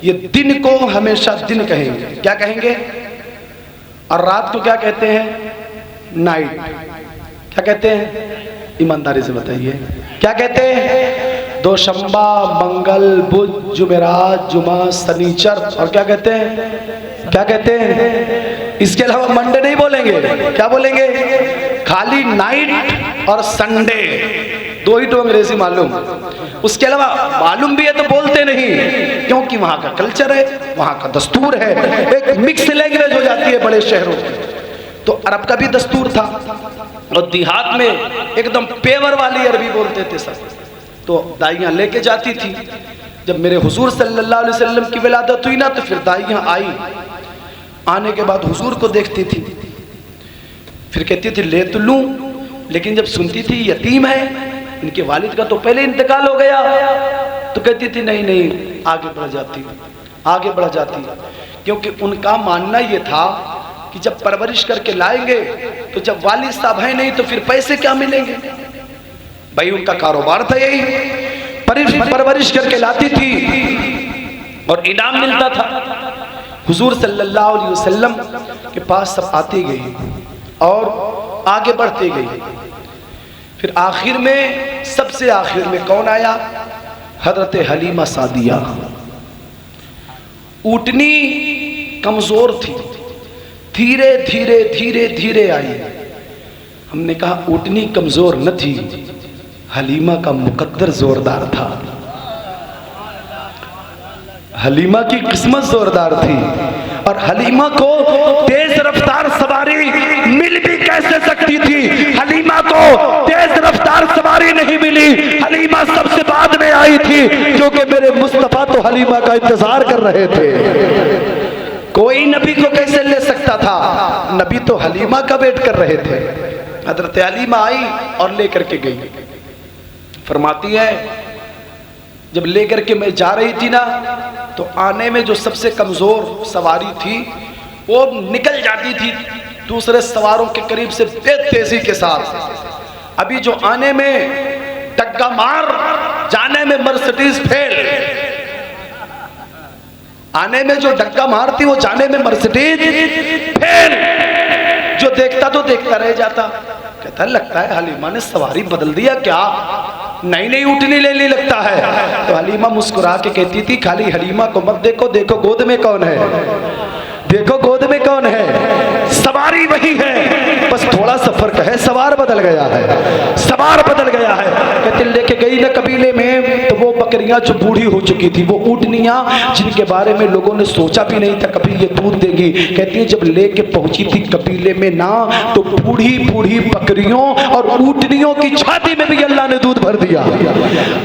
ये दिन को हमेशा दिन कहेंगे, क्या कहेंगे, और रात को क्या कहते हैं, नाइट। क्या कहते हैं, ईमानदारी से बताइए, क्या कहते हैं? दोशंबा, मंगल, बुध, जुमेरात, जुमा, शनिचर, और क्या कहते हैं, क्या कहते हैं? इसके अलावा मंडे नहीं बोलेंगे। क्या बोलेंगे? खाली नाइट और संडे, दो ही तो अंग्रेजी मालूम। उसके अलावा मालूम भी है तो बोलते नहीं, क्योंकि वहाँ का कल्चर है, वहाँ का दस्तूर है। एक मिक्स लैंग्वेज हो जाती है बड़े शहरों में। तो अरब का भी दस्तूर था और देहात में एकदम पेवर वाली अरबी बोलते थे सब। तो दाइयाँ लेके जाती थी। जब मेरे हुजूर सल्लल्लाहु अलैहि वसल्लम की विलादत हुई ना, तो फिर दाइयाँ आई। आने के बाद हुजूर को देखती थी, फिर कहती थी ले तो लूँ, लेकिन जब सुनती थी यतीम है, इनके वालिद का तो पहले इंतकाल हो गया, तो कहती थी नहीं नहीं, आगे बढ़ जाती, आगे बढ़ जाती। क्योंकि उनका मानना ये था कि जब परवरिश करके लाएंगे तो जब वालिद साहब हैं नहीं तो फिर पैसे क्या मिलेंगे। भाई उनका कारोबार था यही, परवरिश करके लाती थी और इनाम मिलता था। हुजूर सल्लल्लाहु अलैहि वसल्लम के पास सब आती गई और आगे बढ़ती गई। फिर आखिर में, सबसे आखिर में कौन आया? हजरत हलीमा सादिया। ऊँटनी कमजोर थी, धीरे धीरे धीरे धीरे आई। हमने कहा ऊँटनी कमजोर न थी, हलीमा का मुकद्दर जोरदार था। हलीमा की किस्मत जोरदार थी। और हलीमा को तेज रफ्तार सवारी मिल भी कैसे सकती थी? हलीमा को तेज रफ्तार सवारी नहीं मिली, रही थी क्योंकि मेरे मुस्तफा तो हलीमा का इंतजार कर रहे थे। कोई नबी को कैसे ले सकता था, नबी तो हलीमा का वेट कर रहे थे। हजरत हलीमा आई और लेकर के गई। फरमाती है जब लेकर के मैं जा रही थी ना तो आने में जो सबसे कमजोर सवारी थी वो निकल जाती थी दूसरे सवारों के करीब से बेतेजी के साथ। अभी जो आने में टक्का मार, जाने में मर्सिडीज फेल। आने में जो धक्का मारती वो जाने में मर्सिडीज फेल। जो देखता तो देखता रह जाता। कहता लगता है हलीमा ने सवारी बदल दिया क्या, नई नई उठनी लेने लगता है। तो हलीमा मुस्कुरा के कहती थी खाली हलीमा को मत देखो, देखो गोद में कौन है, देखो गोद में कौन है। सवारी वही है, बस थोड़ा सा फर्क है, सवार बदल गया है, सवार बदल गया है। कहते लेके गई ना कबीले में तो वो बकरियां जो बूढ़ी हो चुकी थी, वो ऊँटनियां जिनके बारे में लोगों ने सोचा भी नहीं था कभी ये दूध देगी। कहती है जब लेके पहुंची थी कबीले में ना तो बूढ़ी बूढ़ी बकरियों और ऊँटनियों की छाती में भी अल्लाह ने दूध भर दिया,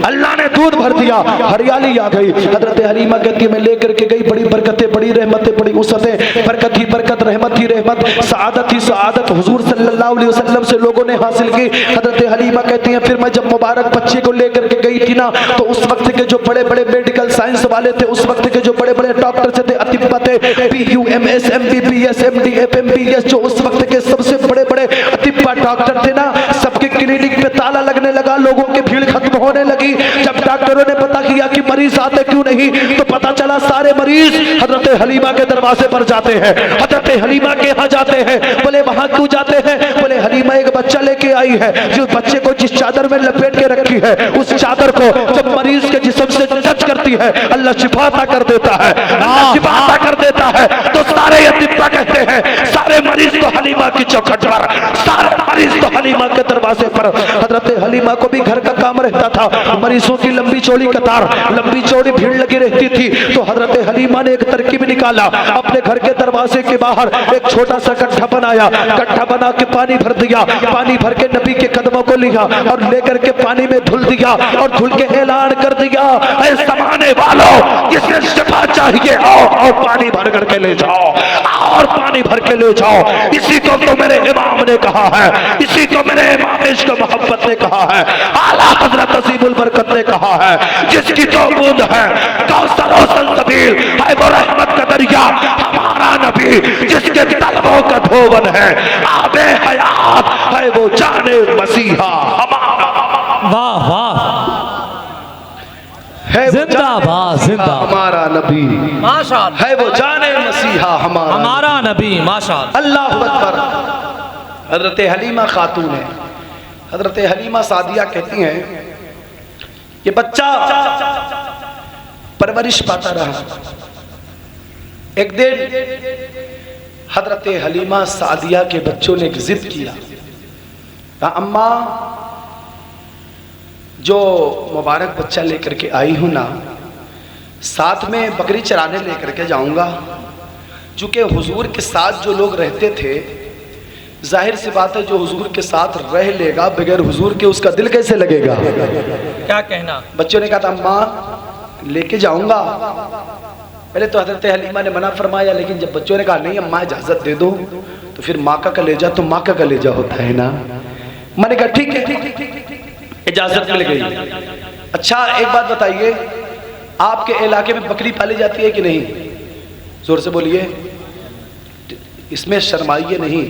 अल्लाह ने दूध भर दिया। हरियाली आ गई। हजरत हलीमा कहती है मैं लेकर के गई, बड़ी बरकतें, बड़ी रहमतें, बड़ी उससे बरकत ही बरकत, रहमत ही रहमत, सआदत ही सआदत हुजूर सल्लल्लाहु अलैहि वसल्लम से लोगों ने हासिल की। हजरत हलीमा कहती हैं फिर मैं जब मुबारक बच्चे को लेकर के गई थी ना तो उस वक्त के जो बड़े बड़े मेडिकल साइंस वाले थे, उस वक्त के जो बड़े बड़े डॉक्टर थे, अतिब्बा थे, PUMS, MBBS, MD, FMBS, जो उस वक्त के सबसे बड़े बड़े अतिब्बा डॉक्टर थे ना, सबके क्लिनिक पे ताला लगने लगा, लोगों की भीड़ खत्म होने लगी। जब डॉक्टरों ने पता किया कि मरीज आते क्यों नहीं तो पता चला सारे मरीज हजरत हलीमा के दरवाजे पर जाते हैं, हजरत हलीमा के यहाँ जाते हैं। बोले वहां क्यों जाते हैं? बोले हलीमा एक बच्चा लेके आई है, जो बच्चे को जिस चादर में लपेट के रखी है उस चादर को जब मरीज के जिस्म से टच करती है अल्लाह शिफा अता कर देता है, अल्लाह शिफा अता कर देता है। तो सारे अतिब्बा कहते हैं सारे मरीज तो हलीमा की चौखट पर, सारे मरीज तो हलीमा के दरवाजे पर। हजरत हलीमा को भी घर का काम रहता था, मरीजों की लंबी चौड़ी कतार, लंबी चौड़ी भीड़ लगी रहती थी। तो हजरत हलीमा ने एक तरकीब निकाला, अपने घर के दरवाजे के बाहर एक छोटा सा गड्ढा बनाया, गड्ढा बना के पानी भर दिया, पानी भर के नबी के कदमों को लिया और लेकर के पानी में धुल दिया और धुल के ऐलान कर दिया ऐ जमाने वालों जिसे शिफा चाहिए आओ और पानी भर करके ले जाओ, और पानी भर के ले जाओ। इसी को तो मेरे इमाम ने कहा है, इसी को मेरे इमाम इश्क मोहब्बत ने कहा है, आला हजरत अजीमुल बरकत ने कहा है जिसकी तो बूंद है कौसर और सलसबील है वो रहमत का दरिया हमारा नबी, जिसके तलबों का धोवन है आबे हयात है वो जाने मसीहा हमारा। वाह वाह, है जिंदाबाद जिंदाबाद, हमारा नबी माशाअल्लाह, है वो जाने मसीहा हमारा नबी, माशाअल्लाह, अल्लाहु अकबर। हजरत हलीमा खातून है, हजरत हलीमा सादिया कहती हैं ये बच्चा परवरिश पाता रहा। एक दिन हजरत हलीमा सादिया के बच्चों ने एक जिद किया, कहा अम्मा जो मुबारक बच्चा लेकर के आई हूं ना साथ में बकरी चराने लेकर के जाऊंगा। चूंकि हुजूर के साथ जो लोग रहते थे जाहिर सी बात है जो हुजूर के साथ रह लेगा बगैर हुजूर के उसका दिल कैसे लगेगा, क्या कहना। बच्चों ने कहा था अम्मा लेके जाऊंगा। पहले तो हजरत हलीमा ने मना फरमाया, लेकिन जब बच्चों ने कहा नहीं अम्मा इजाजत दे दो तो फिर माँ का कलेजा तो माँ का कलेजा होता है ना। मैंने कहा ठीक है, इजाजत मिल गई। अच्छा एक बात बताइए, आपके इलाके में बकरी पाली जाती है कि नहीं? जोर से बोलिए, इसमें शर्माइए नहीं,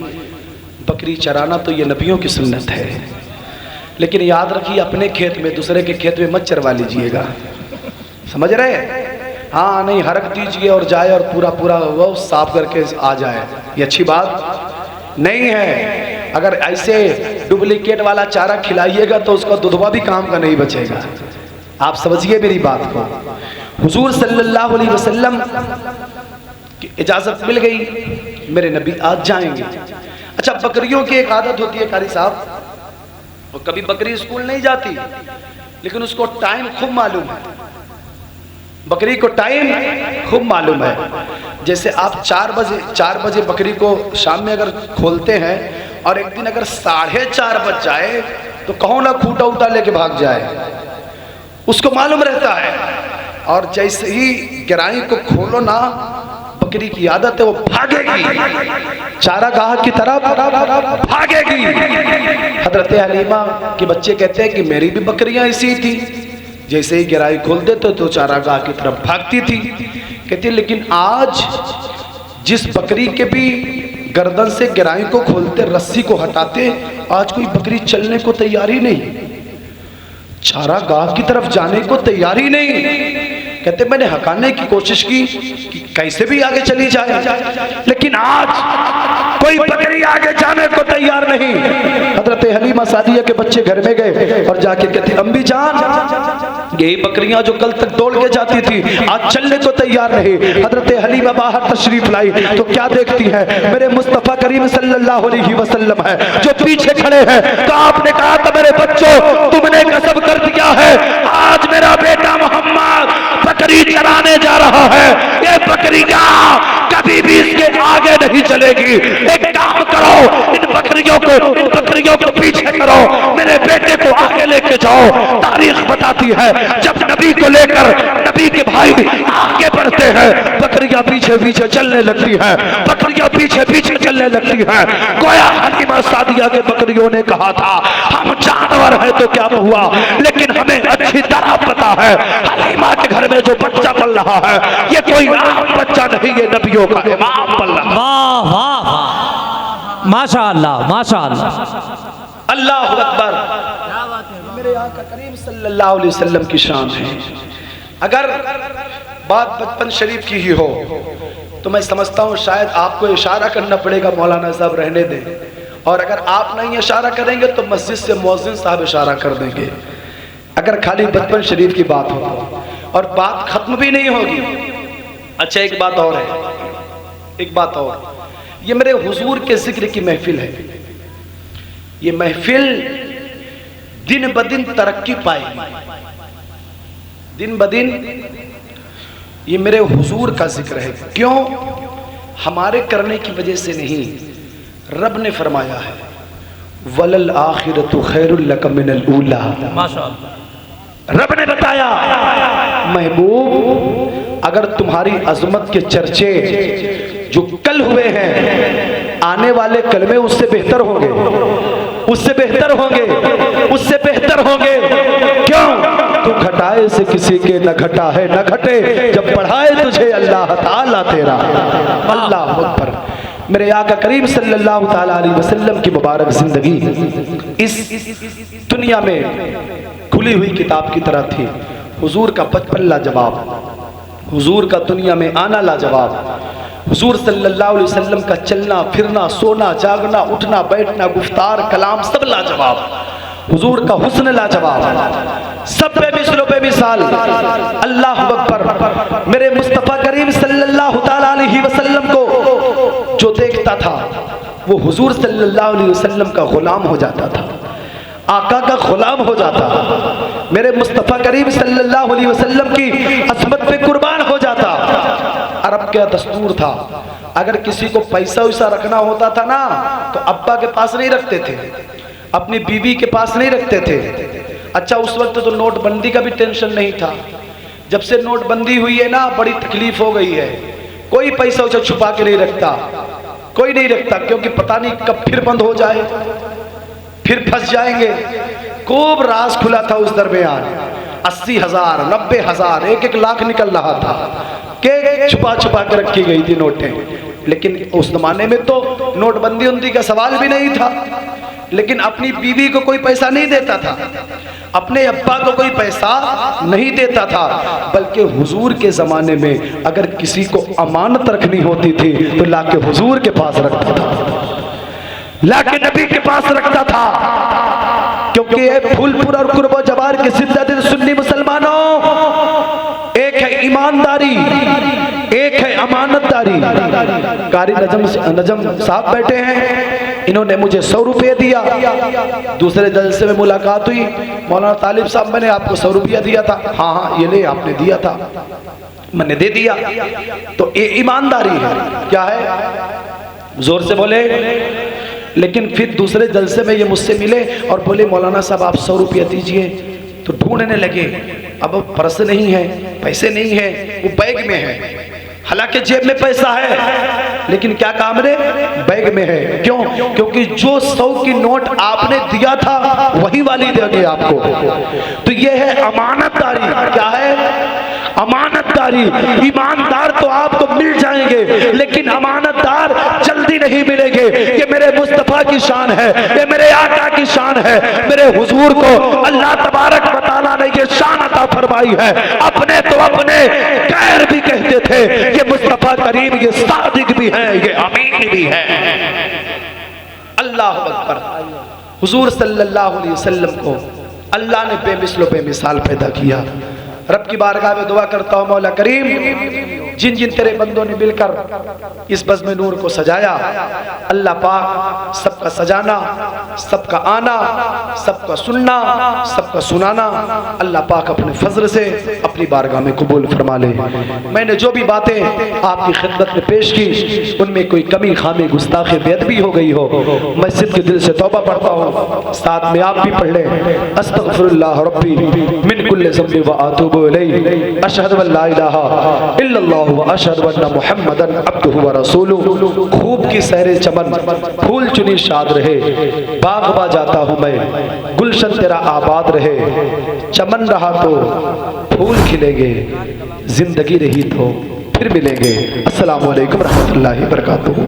बकरी चराना तो ये नबियों की सुन्नत है, लेकिन याद रखिए अपने खेत में दूसरे के खेत में मत चरवा लीजिएगा, समझ रहे? हाँ नहीं, हरक दीजिए और जाए और पूरा पूरा वो साफ करके आ जाए, ये अच्छी बात नहीं है। अगर ऐसे डुप्लीकेट वाला चारा खिलाइएगा तो उसका दुधवा भी काम का नहीं बचेगा। आप समझिए मेरी बात को। हुजूर सल्लल्लाहु अलैहि वसल्लम की इजाजत मिल गई, मेरे नबी आज जाएंगे। अच्छा बकरियों की एक आदत होती है कारी साहब, और कभी बकरी स्कूल नहीं जाती लेकिन उसको टाइम खूब मालूम है, बकरी को टाइम खूब मालूम है। जैसे आप 4 बजे बकरी को शाम में अगर खोलते हैं और एक दिन अगर 4:30 बज जाए तो कहो ना खूटा उठा लेके भाग जाए। उसको मालूम रहता है। और जैसे ही गिराई को खोलो ना, बकरी की आदत है वो भागेगी, चारागाह की तरफ भागेगी। हजरत हलीमा के बच्चे कहते हैं कि मेरी भी बकरियां ऐसी थी, जैसे ही गिराई खोल देते तो चारागाह की तरफ भागती थी। कहती लेकिन आज जिस बकरी के भी गर्दन से गिराई को खोलते, रस्सी को हटाते, आज कोई बकरी चलने को तैयार ही नहीं, चारागाह की तरफ जाने को तैयार ही नहीं। कहते मैंने हकाने की कोशिश की कि कैसे भी आगे चली जाए, लेकिन आज कोई बकरी आगे जाने को तैयार नहीं। हजरत हलीमा सादिया के बच्चे घर में गए और जाके कहते अम्मी जान, यही बकरियां जो कल तक दौड़ के जाती थी आज चलने को तैयार नहीं। हजरत हलीमा बाहर तशरीफ लाई तो क्या देखती है, मेरे मुस्तफा करीम सल्लल्लाहु अलैहि वसल्लम है जो पीछे खड़े हैं। तो आपने कहा था मेरे बच्चों तुमने कसम कर दिया है, आज मेरा बेटा मोहम्मद बकरी चराने जा रहा है, ये बकरियां कभी भी इसके आगे नहीं चलेगी। एक काम करो, इन बकरियों को पीछे करो, मेरे बेटे को आगे लेके जाओ। तारीख बताती है जब नबी को लेकर नबी के भाई आगे बढ़ते हैं, बकरियां पीछे पीछे चलने लगती है, बकरियां पीछे पीछे चलने लगती है। गोया हलीमा सादिया के बकरियों ने कहा था हम जानवर है तो क्या हुआ, लेकिन हमें अच्छी तरह पता है हलीमा के घर में जो बच्चा पल रहा है ये कोई आम बच्चा नहीं, ये नबियों का इमाम पल रहा है। वाह वाह वाह, माशाअल्लाह माशाअल्लाह, अल्लाहु अकबर। मेरे आका करीम सल्लल्लाहु अलैहि वसल्लम की शान है। अगर बात बचपन शरीफ की ही हो तो मैं समझता हूँ शायद आपको इशारा करना पड़ेगा, मौलाना साहब रहने दें, और अगर आप नहीं इशारा करेंगे तो मस्जिद से मुअज्जिन साहब इशारा कर देंगे। अगर खाली बचपन शरीफ की बात हो और बात खत्म भी नहीं होगी। अच्छा एक बात और है, एक बात और, ये मेरे हुजूर के जिक्र की महफिल है। ये महफिल दिन ब दिन तरक्की पाएगी, दिन ब दिन। ये मेरे हुजूर का जिक्र है, क्यों? हमारे करने की वजह से नहीं, रब ने फरमाया है वलल आखिरतु खैरुल लक मिनल ऊला। माशाअल्लाह, रब ने बताया महबूब अगर तुम्हारी अजमत के चर्चे जो कल हुए हैं आने वाले कल में उससे बेहतर होंगे, उससे बेहतर होंगे, उससे बेहतर होंगे। क्यों? तू घटाए से किसी के न घटा है न घटे, जब बढ़ाए तुझे अल्लाह ताला तेरा। अल्लाह अकबर। मेरे आका करीम सल्लल्लाहु ताला अलैहि वसल्लम की मुबारक जिंदगी इस दुनिया में खुली हुई किताब की तरह थी। हुजूर का बचपन लाजवाब, हुजूर का दुनिया में आना लाजवाब, हुजूर सल्लल्लाहु अलैहि वसल्लम का चलना फिरना, सोना जागना, उठना बैठना, गुफ्तार कलाम सब लाजवाब, हुजूर का हुस्न लाजवाब, सब बेमिसाल। अल्लाह अकबर। मेरे मुस्तफ़ा करीम सल्लल्लाहु ताला अलैहि वसल्लम को जो देखता था वो हुजूर सल्लल्लाहु अलैहि वसल्लम का गुलाम हो जाता था, आका का गुलाम हो जाता। मेरे मुस्तफ़ा करीम सल्लल्लाहु अलैहि वसल्लम की अज़मत पे कुर्बान हो जाता। अरब का दस्तूर था, अगर किसी को पैसा वैसा रखना होता था ना तो अब्बा के पास नहीं रखते थे, अपनी बीवी के पास नहीं रखते थे। अच्छा उस वक्त तो नोटबंदी का भी टेंशन नहीं था। जब से नोटबंदी हुई है ना बड़ी तकलीफ हो गई है, कोई पैसा वैसा छुपा के नहीं रखता, कोई नहीं रखता, क्योंकि पता नहीं कब फिर बंद हो जाए, फिर फंस जाएंगे। खूब राज खुला था उस दरमियान, 80,000 90,000 1-1 लाख निकल रहा था, के छुपा छुपा के रखी गई थी नोटें। लेकिन उस जमाने में तो नोटबंदी उंदी का सवाल भी नहीं था। लेकिन अपनी बीवी को कोई पैसा नहीं देता था, अपने अब्बा को कोई पैसा नहीं देता था, बल्कि हुजूर के ज़माने में अगर किसी को अमानत रखनी होती थी तो लाके हुजूर के पास रखता था, लाके नबी के पास रखता था। क्योंकि ये फूलपुर और कुर्बो जवार के जिद्दत सुन्नी मुसलमानों, एक है ईमानदारी, एक है अमानतदारी। कारी नजम साहब बैठे हैं, इन्होंने मुझे 100 रुपये दिया। दूसरे जलसे में मुलाकात हुई, मौलाना तालिब साहब मैंने आपको 100 रुपया दिया था। हाँ हाँ ये ले आपने दिया था, मैंने दे दिया। तो ये ईमानदारी है। क्या है? जोर से बोले। लेकिन फिर दूसरे जलसे में ये मुझसे मिले और बोले मौलाना साहब आप 100 रुपया दीजिए, तो ढूंढने लगे। अब पर्स नहीं है, पैसे नहीं है, वो बैग में है। हालांकि जेब में पैसा है, लेकिन क्या काम रे, बैग में है। क्यों? क्योंकि जो 100 की नोट आपने दिया था वही वाली देंगे आपको। तो ये है अमानतदारी। क्या है? अमानतदारी। ईमानदार तो आपको मिल जाएंगे, लेकिन अमानतदार जल्दी नहीं मिलेंगे। ये मेरे मुस्तफा की शान है, ये मेरे आका की शान है। मेरे हुजूर को अल्लाह तबारक व तआला ने ये शान अता फरमाई है। अपने तो अपने गैर भी कहते थे ये मुस्तफा करीम ये सादिक भी है, ये अमीन भी है। अल्लाह अकबर। हुजूर सल्लल्लाहु अलैहि वसल्लम को अल्लाह ने बेमिसलो बेमिसाल पैदा किया। रब की बारगाह में दुआ करता हूँ, मौला करीम जिन जिन तेरे बंदों ने मिलकर इस बज़्म नूर को सजाया, अल्लाह पाक सबका सजाना, सबका आना, सबका सुनना, सबका सुनाना अल्लाह पाक अपने फजल से अपनी बारगाह में कबूल फरमा ले। मैंने जो भी बातें आपकी खिदमत में पेश की उनमें कोई कमी खामी गुस्ताखी बेअदबी हो गई हो, मस्जिद के दिल से तौबा पढ़ता हूँ, साथ में आप भी पढ़ लें। अस्तगफिरुल्लाह रब्बी मिन कुल्लि ज़ंबि व अतूबु इलैहि, अशहदु अल्ला इलाहा इल्लल्लाह व अशहदु अन्न मुहम्मदन अब्दुहु व रसूलुहु। खूब की सहरे चमन, फूल चुनी शाद रहे, बाग बा जाता हूँ मैं, गुलशन तेरा आबाद रहे। चमन रहा तो फूल खिलेंगे, जिंदगी रही तो फिर मिलेंगे। अस्सलामु अलैकुम रहमतुल्लाहि व बरकातुहू।